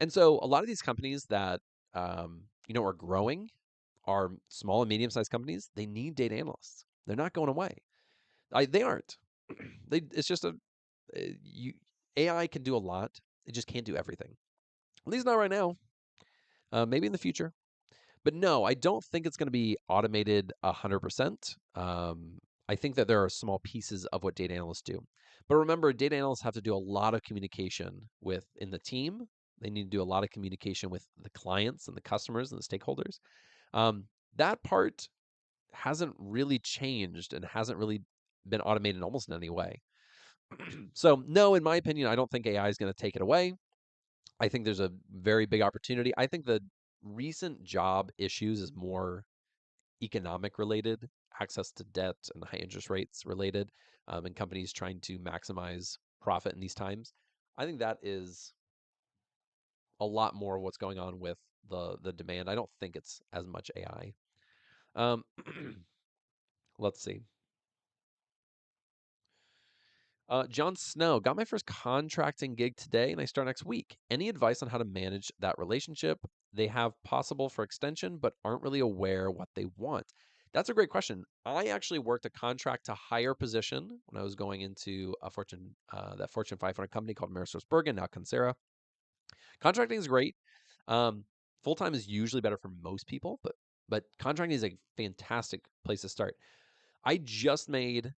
And so a lot of these companies that are growing are small and medium sized companies. They need data analysts. They're not going away. They aren't. It's just you. AI can do a lot. It just can't do everything. At least not right now. Maybe in the future. But no, I don't think it's going to be automated 100%. I think that there are small pieces of what data analysts do. But remember, data analysts have to do a lot of communication in the team. They need to do a lot of communication with the clients and the customers and the stakeholders. That part hasn't really changed and hasn't really been automated almost in any way. So, no, in my opinion, I don't think AI is going to take it away. I think there's a very big opportunity. I think the recent job issues is more economic related, access to debt and high interest rates related, and companies trying to maximize profit in these times. I think that is a lot more what's going on with the demand. I don't think it's as much AI. Let's see. Jon Snow, got my first contracting gig today and I start next week. Any advice on how to manage that relationship? They have possible for extension, but aren't really aware what they want. That's a great question. I actually worked a contract to hire position when I was going into that Fortune 500 company called AmerisourceBergen, now Concera. Contracting is great. Full time is usually better for most people, but contracting is a fantastic place to start. I just made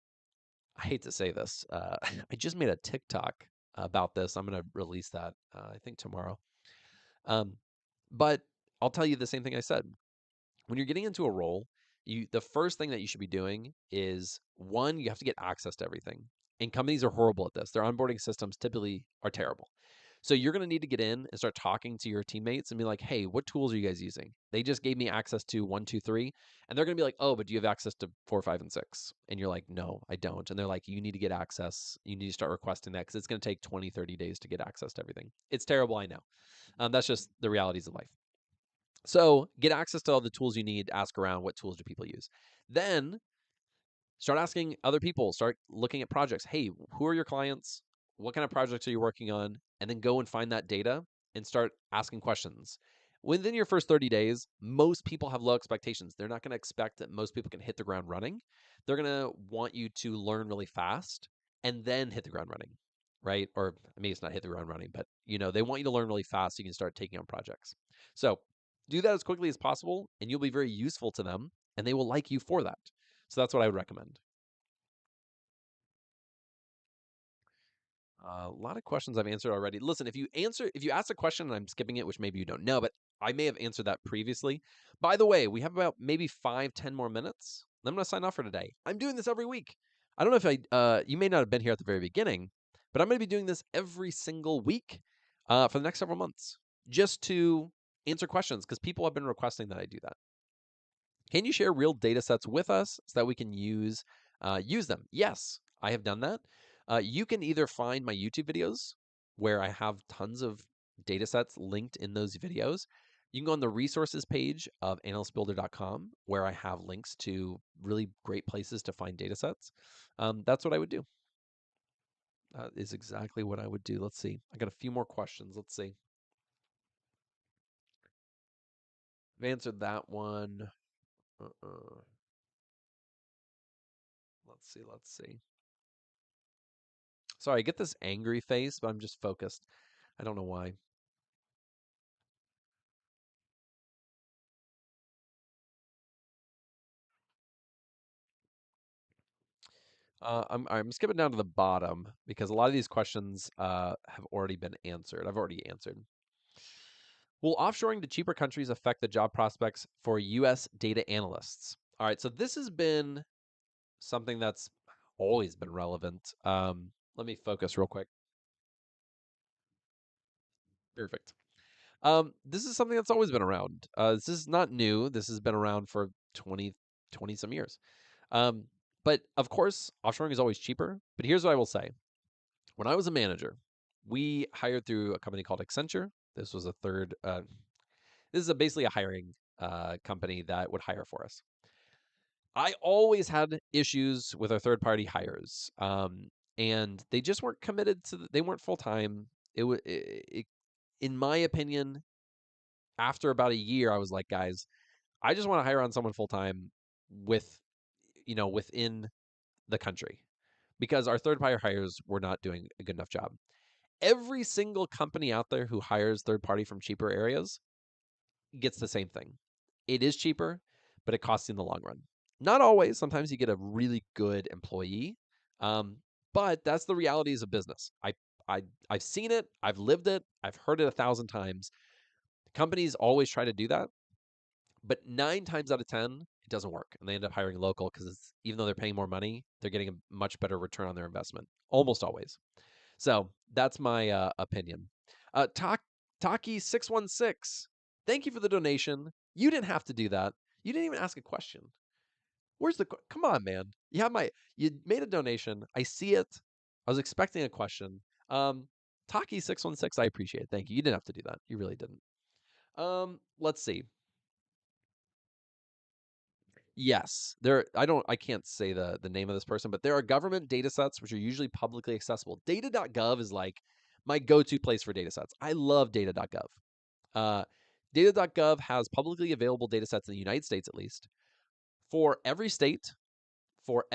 I hate to say this. I just made a TikTok about this. I'm going to release that, I think, tomorrow. Um, but I'll tell you the same thing I said. When you're getting into a role, the first thing that you should be doing is one, you have to get access to everything. And companies are horrible at this. Their onboarding systems typically are terrible. So you're going to need to get in and start talking to your teammates and be like, hey, what tools are you guys using? They just gave me access to 1, 2, 3. And they're going to be like, oh, but do you have access to 4, 5, and 6? And you're like, no, I don't. And they're like, you need to get access. You need to start requesting that because it's going to take 20, 30 days to get access to everything. It's terrible, I know. That's just the realities of life. So get access to all the tools you need. Ask around, what tools do people use? Then start asking other people, start looking at projects. Hey, who are your clients? What kind of projects are you working on? And then go and find that data and start asking questions. Within your first 30 days, most people have low expectations. They're not going to expect that most people can hit the ground running. They're going to want you to learn really fast and then hit the ground running, right? Or maybe it's not hit the ground running, but they want you to learn really fast so you can start taking on projects. So do that as quickly as possible and you'll be very useful to them and they will like you for that. So that's what I would recommend. A lot of questions I've answered already. Listen, if you ask a question and I'm skipping it, which maybe you don't know, but I may have answered that previously. By the way, we have about maybe 5-10 more minutes. I'm going to sign off for today. I'm doing this every week. I don't know if you may not have been here at the very beginning, but I'm going to be doing this every single week for the next several months just to answer questions because people have been requesting that I do that. Can you share real data sets with us so that we can use them? Yes, I have done that. You can either find my YouTube videos where I have tons of data sets linked in those videos. You can go on the resources page of analystbuilder.com where I have links to really great places to find data sets. That's what I would do. That is exactly what I would do. Let's see. I got a few more questions. Let's see. I've answered that one. Let's see. Let's see. Sorry, I get this angry face, but I'm just focused. I don't know why. I'm skipping down to the bottom because a lot of these questions have already been answered. I've already answered. Will offshoring to cheaper countries affect the job prospects for U.S. data analysts? All right, so this has been something that's always been relevant. Let me focus real quick. Perfect. This is something that's always been around. This is not new. This has been around for 20 some years. Um, but of course, offshoring is always cheaper. But here's what I will say. When I was a manager, we hired through a company called Accenture. This was this is basically a hiring company that would hire for us. I always had issues with our third party hires. And they just weren't committed they weren't full time. In my opinion, after about a year, I was like, guys, I just want to hire on someone full time with, within the country because our third party hires were not doing a good enough job. Every single company out there who hires third party from cheaper areas gets the same thing. It is cheaper, but it costs you in the long run. Not always. Sometimes you get a really good employee, but that's the realities of business. I've seen it. I've lived it. I've heard it 1,000 times. Companies always try to do that, but 9 times out of 10, it doesn't work, and they end up hiring local because even though they're paying more money, they're getting a much better return on their investment. Almost always. So that's my opinion. Taki616, thank you for the donation. You didn't have to do that. You didn't even ask a question. Come on, man. You made a donation. I see it. I was expecting a question. Taki616, I appreciate it. Thank you. You didn't have to do that. You really didn't. Let's see. Yes, I can't say the name of this person, but there are government data sets which are usually publicly accessible. Data.gov is like my go-to place for data sets. I love data.gov. Uh, data.gov has publicly available data sets in the United States, at least, for every state, for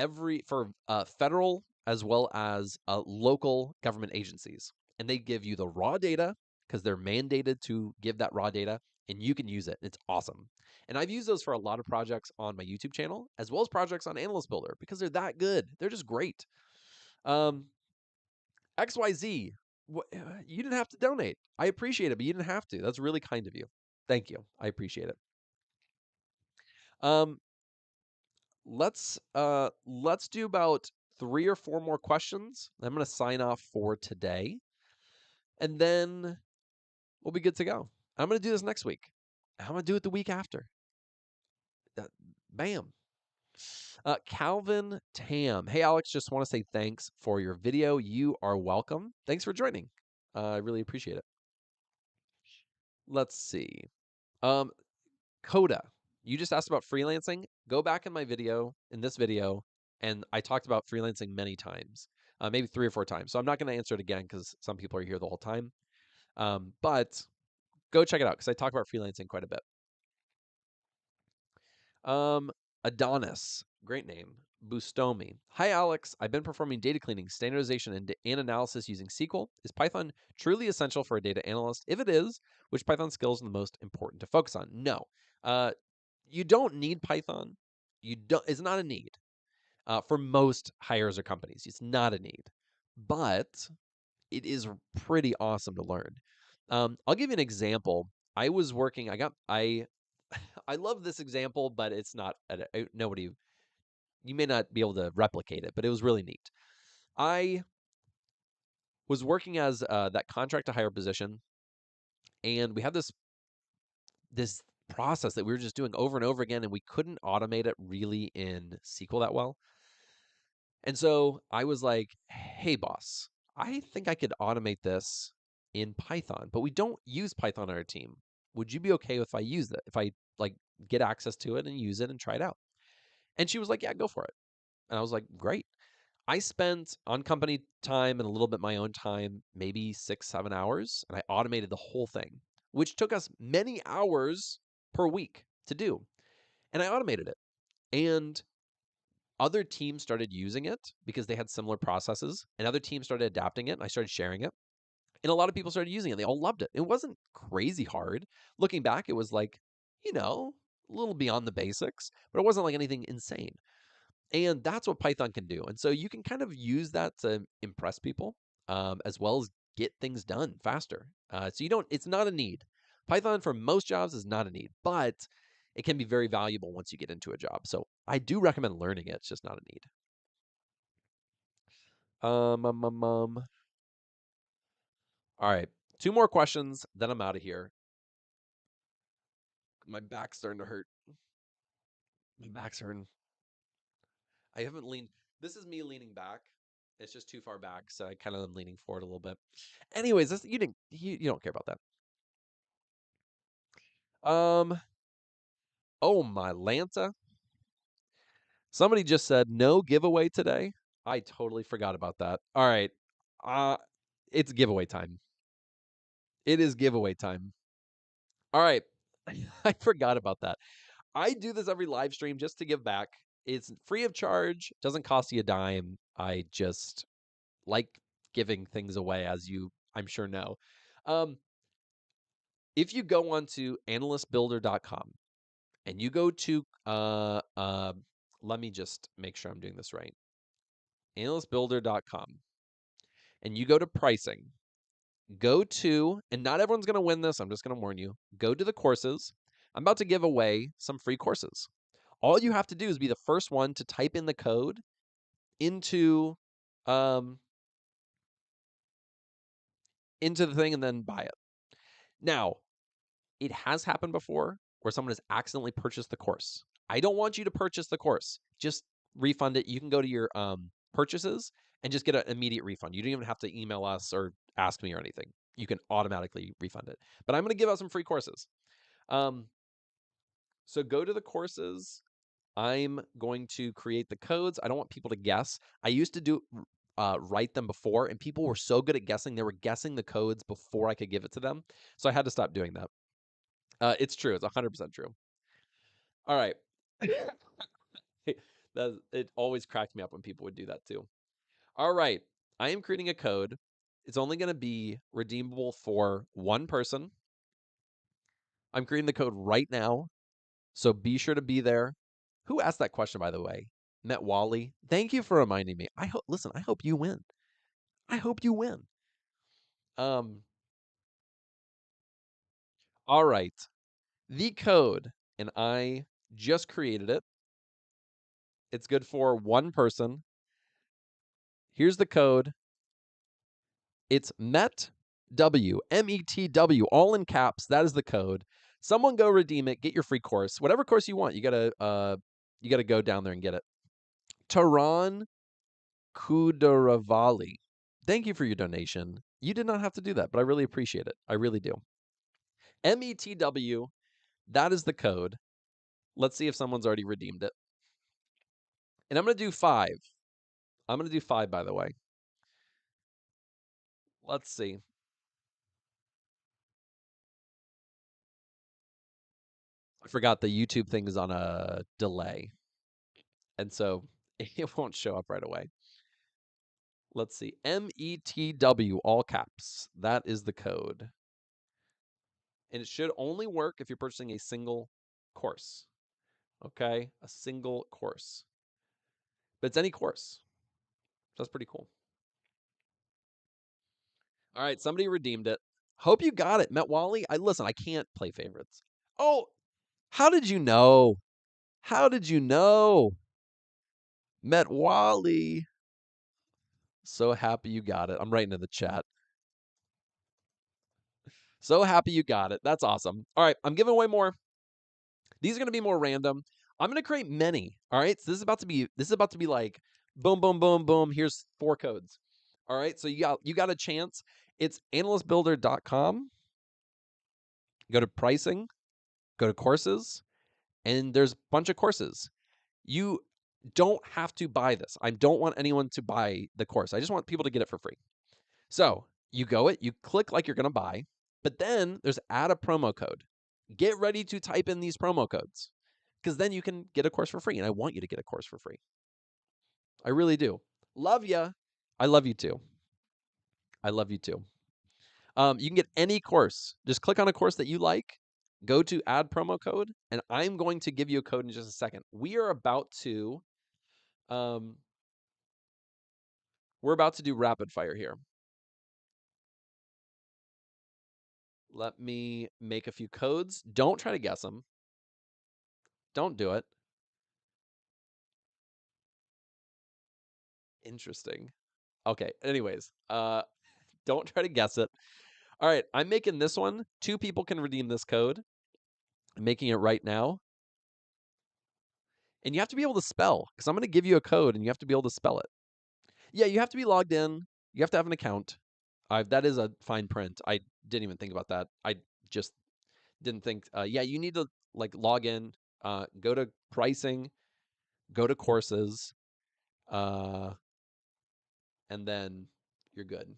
federal as well as local government agencies, and they give you the raw data because they're mandated to give that raw data, and you can use it. It's awesome. And I've used those for a lot of projects on my YouTube channel, as well as projects on Analyst Builder, because they're that good. They're just great. XYZ, you didn't have to donate. I appreciate it, but you didn't have to. That's really kind of you. Thank you. I appreciate it. Um, let's do about 3 or 4 more questions. I'm going to sign off for today. and then we'll be good to go. I'm going to do this next week. I'm going to do it the week after. Bam. Calvin Tam. Hey, Alex, just want to say thanks for your video. You are welcome. Thanks for joining. I really appreciate it. Let's see. Coda, you just asked about freelancing. Go back in this video, and I talked about freelancing many times, maybe 3 or 4 times. So I'm not going to answer it again because some people are here the whole time. But go check it out because I talk about freelancing quite a bit. Adonis, great name. Bustomi. Hi, Alex. I've been performing data cleaning, standardization, and analysis using SQL. Is Python truly essential for a data analyst? If it is, which Python skills are the most important to focus on? No. You don't need Python. It's not a need for most hires or companies. It's not a need, but it is pretty awesome to learn. I'll give you an example. I was working. I love this example, but it's not nobody. You may not be able to replicate it, but it was really neat. I was working as that contract to hire position, and we had this process that we were just doing over and over again, and we couldn't automate it really in SQL that well. And so I was like, "Hey, boss, I think I could automate this in Python, but we don't use Python on our team. Would you be okay if I use it? If I like get access to it and use it and try it out?" And she was like, "Yeah, go for it." And I was like, "Great." I spent on company time and a little bit my own time, maybe 6, 7 hours, and I automated the whole thing, which took us many hours per week to do. And I automated it. And other teams started using it because they had similar processes, and other teams started adapting it, and I started sharing it. And a lot of people started using it. They all loved it. It wasn't crazy hard. Looking back, it was like, a little beyond the basics, but it wasn't like anything insane. And that's what Python can do. And so you can kind of use that to impress people, as well as get things done faster. So it's not a need. Python for most jobs is not a need, but it can be very valuable once you get into a job. So I do recommend learning it. It's just not a need. All right. 2 more questions, then I'm out of here. My back's starting to hurt. My back's hurting. I haven't leaned. This is me leaning back. It's just too far back, so I kind of am leaning forward a little bit. Anyways, you don't care about that. Oh my Lanta. Somebody just said no giveaway today. I totally forgot about that. All right. Uh it's giveaway time. It is giveaway time. All right. I forgot about that. I do this every live stream just to give back. It's free of charge, doesn't cost you a dime. I just like giving things away, as I'm sure know. If you go onto analystbuilder.com and you go to let me just make sure I'm doing this right. Analystbuilder.com, and you go to pricing. And not everyone's going to win this. I'm just going to warn you. Go to the courses. I'm about to give away some free courses. All you have to do is be the first one to type in the code into the thing and then buy it. Now, it has happened before where someone has accidentally purchased the course. I don't want you to purchase the course. Just refund it. You can go to your purchases and just get an immediate refund. You don't even have to email us or ask me or anything. You can automatically refund it. But I'm going to give out some free courses. So go to the courses. I'm going to create the codes. I don't want people to guess. I used to write them before, and people were so good at guessing. They were guessing the codes before I could give it to them. So I had to stop doing that. It's true. It's 100% true. All right. It always cracked me up when people would do that too. All right. I am creating a code. It's only going to be redeemable for one person. I'm creating the code right now. So be sure to be there. Who asked that question, by the way? Met Wally. Thank you for reminding me. I hope you win. I hope you win. All right. The code, and I just created it. It's good for one person. Here's the code. It's MET METW, all in caps. That is the code. Someone go redeem it. Get your free course, whatever course you want. You gotta go down there and get it. Taran Kudaravali, thank you for your donation. You did not have to do that, but I really appreciate it. I really do. METW, that is the code. Let's see if someone's already redeemed it. And I'm going to do 5. I'm going to do 5, by the way. Let's see. I forgot the YouTube thing is on a delay. And so it won't show up right away. Let's see. METW, all caps. That is the code. And it should only work if you're purchasing a single course. Okay? A single course. But it's any course. So that's pretty cool. All right, somebody redeemed it. Hope you got it. Met Wally. Listen, I can't play favorites. Oh, how did you know? How did you know? Met Wally. So happy you got it. I'm writing in the chat. So happy you got it. That's awesome. All right, I'm giving away more. These are going to be more random. I'm going to create many. All right, so this is about to be like boom, boom, boom, boom. Here's 4 codes. All right, so you got a chance. It's analystbuilder.com. Go to pricing, go to courses, and there's a bunch of courses. You don't have to buy this. I don't want anyone to buy the course. I just want people to get it for free. So you click like you're going to buy, but then there's add a promo code. Get ready to type in these promo codes because then you can get a course for free. And I want you to get a course for free. I really do. Love ya. I love you too. I love you too. You can get any course. Just click on a course that you like, go to add promo code, and I'm going to give you a code in just a second. We're about to do rapid fire here. Let me make a few codes. Don't try to guess them. Don't do it. Interesting. Okay, anyways, don't try to guess it. All right, I'm making this one. 2 people can redeem this code. I'm making it right now. And you have to be able to spell, because I'm going to give you a code, and you have to be able to spell it. Yeah, you have to be logged in. You have to have an account. That is a fine print. I didn't even think about that. I just didn't think. Yeah, you need to log in, go to pricing, go to courses, and then you're good.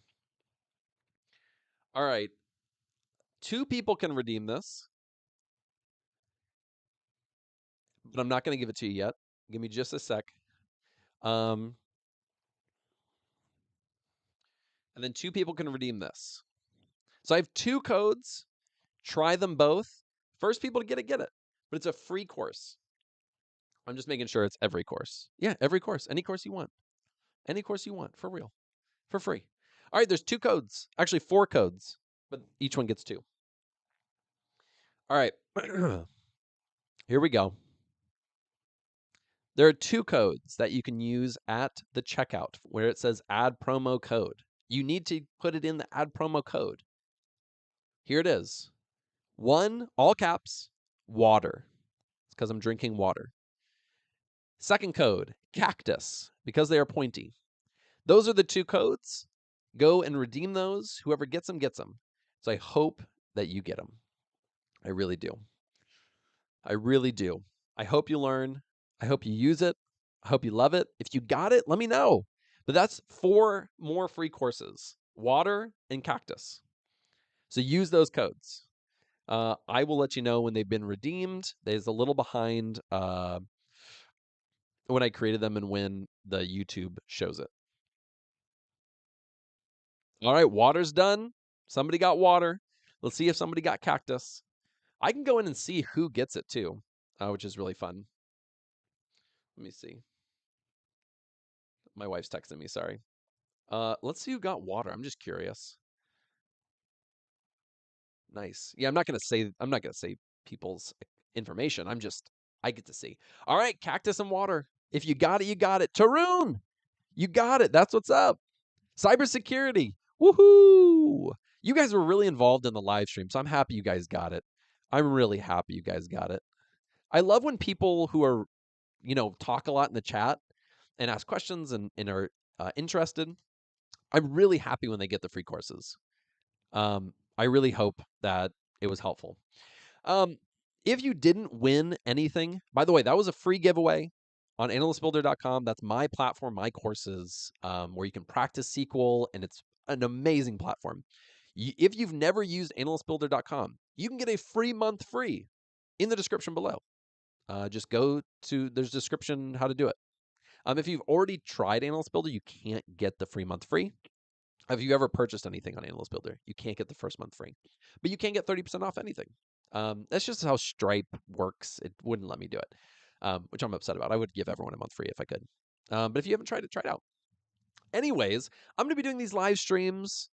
All right. 2 people can redeem this, but I'm not going to give it to you yet. Give me just a sec. And then 2 people can redeem this. So I have 2 codes. Try them both. First people to get it, But it's a free course. I'm just making sure it's every course. Yeah, every course. Any course you want. Any course you want, for real. For free. All right, there's 2 codes. Actually, 4 codes, but each one gets 2. All right. Here we go. There are 2 codes that you can use at the checkout where it says add promo code. You need to put it in the add promo code. Here it is. 1, all caps, water. It's because I'm drinking water. Second code, cactus, because they are pointy. Those are the 2 codes. Go and redeem those. Whoever gets them, gets them. So I hope that you get them. I really do. I really do. I hope you learn. I hope you use it. I hope you love it. If you got it, let me know. But that's 4 more free courses, water and cactus. So use those codes. I will let you know when they've been redeemed. There's a little behind when I created them and when the YouTube shows it. All right, water's done. Somebody got water. Let's see if somebody got cactus. I can go in and see who gets it too, which is really fun. Let me see. My wife's texting me, sorry. Let's see who got water. I'm just curious. Nice. Yeah, I'm not gonna say people's information. I get to see. All right, cactus and water. If you got it, you got it. Tarun, you got it. That's what's up. Cybersecurity. Woohoo! You guys were really involved in the live stream, so I'm happy you guys got it. I'm really happy you guys got it. I love when people who are, talk a lot in the chat and ask questions and are interested. I'm really happy when they get the free courses. I really hope that it was helpful. Um, if you didn't win anything, by the way, that was a free giveaway on analystbuilder.com. That's my platform, my courses, where you can practice SQL, and it's an amazing platform. If you've never used analystbuilder.com, you can get a free month free in the description below. Just go to there's a description how to do it. If you've already tried Analyst Builder, you can't get the free month free. Have you ever purchased anything on Analyst Builder? You can't get the first month free, but you can get 30% off anything. That's just how Stripe works. It wouldn't let me do it, which I'm upset about. I would give everyone a month free if I could. But if you haven't tried it, try it out. Anyways, I'm going to be doing these live streams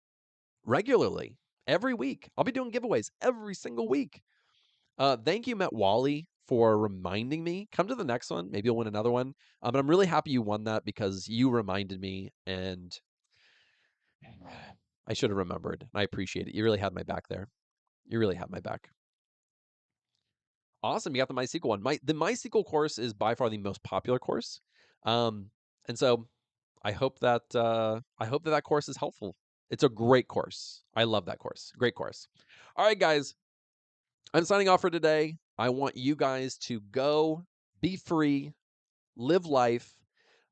regularly every week. I'll be doing giveaways every single week. Thank you, Matt Wally, for reminding me. Come to the next one. Maybe you'll win another one. But I'm really happy you won that because you reminded me, and I should have remembered. I appreciate it. You really had my back there. You really had my back. Awesome. You got the MySQL one. The MySQL course is by far the most popular course. And so I hope that that course is helpful. It's a great course. I love that course. Great course. All right, guys. I'm signing off for today. I want you guys to go be free, live life,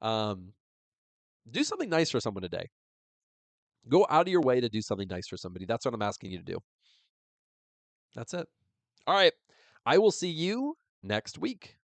do something nice for someone today. Go out of your way to do something nice for somebody. That's what I'm asking you to do. That's it. All right. I will see you next week.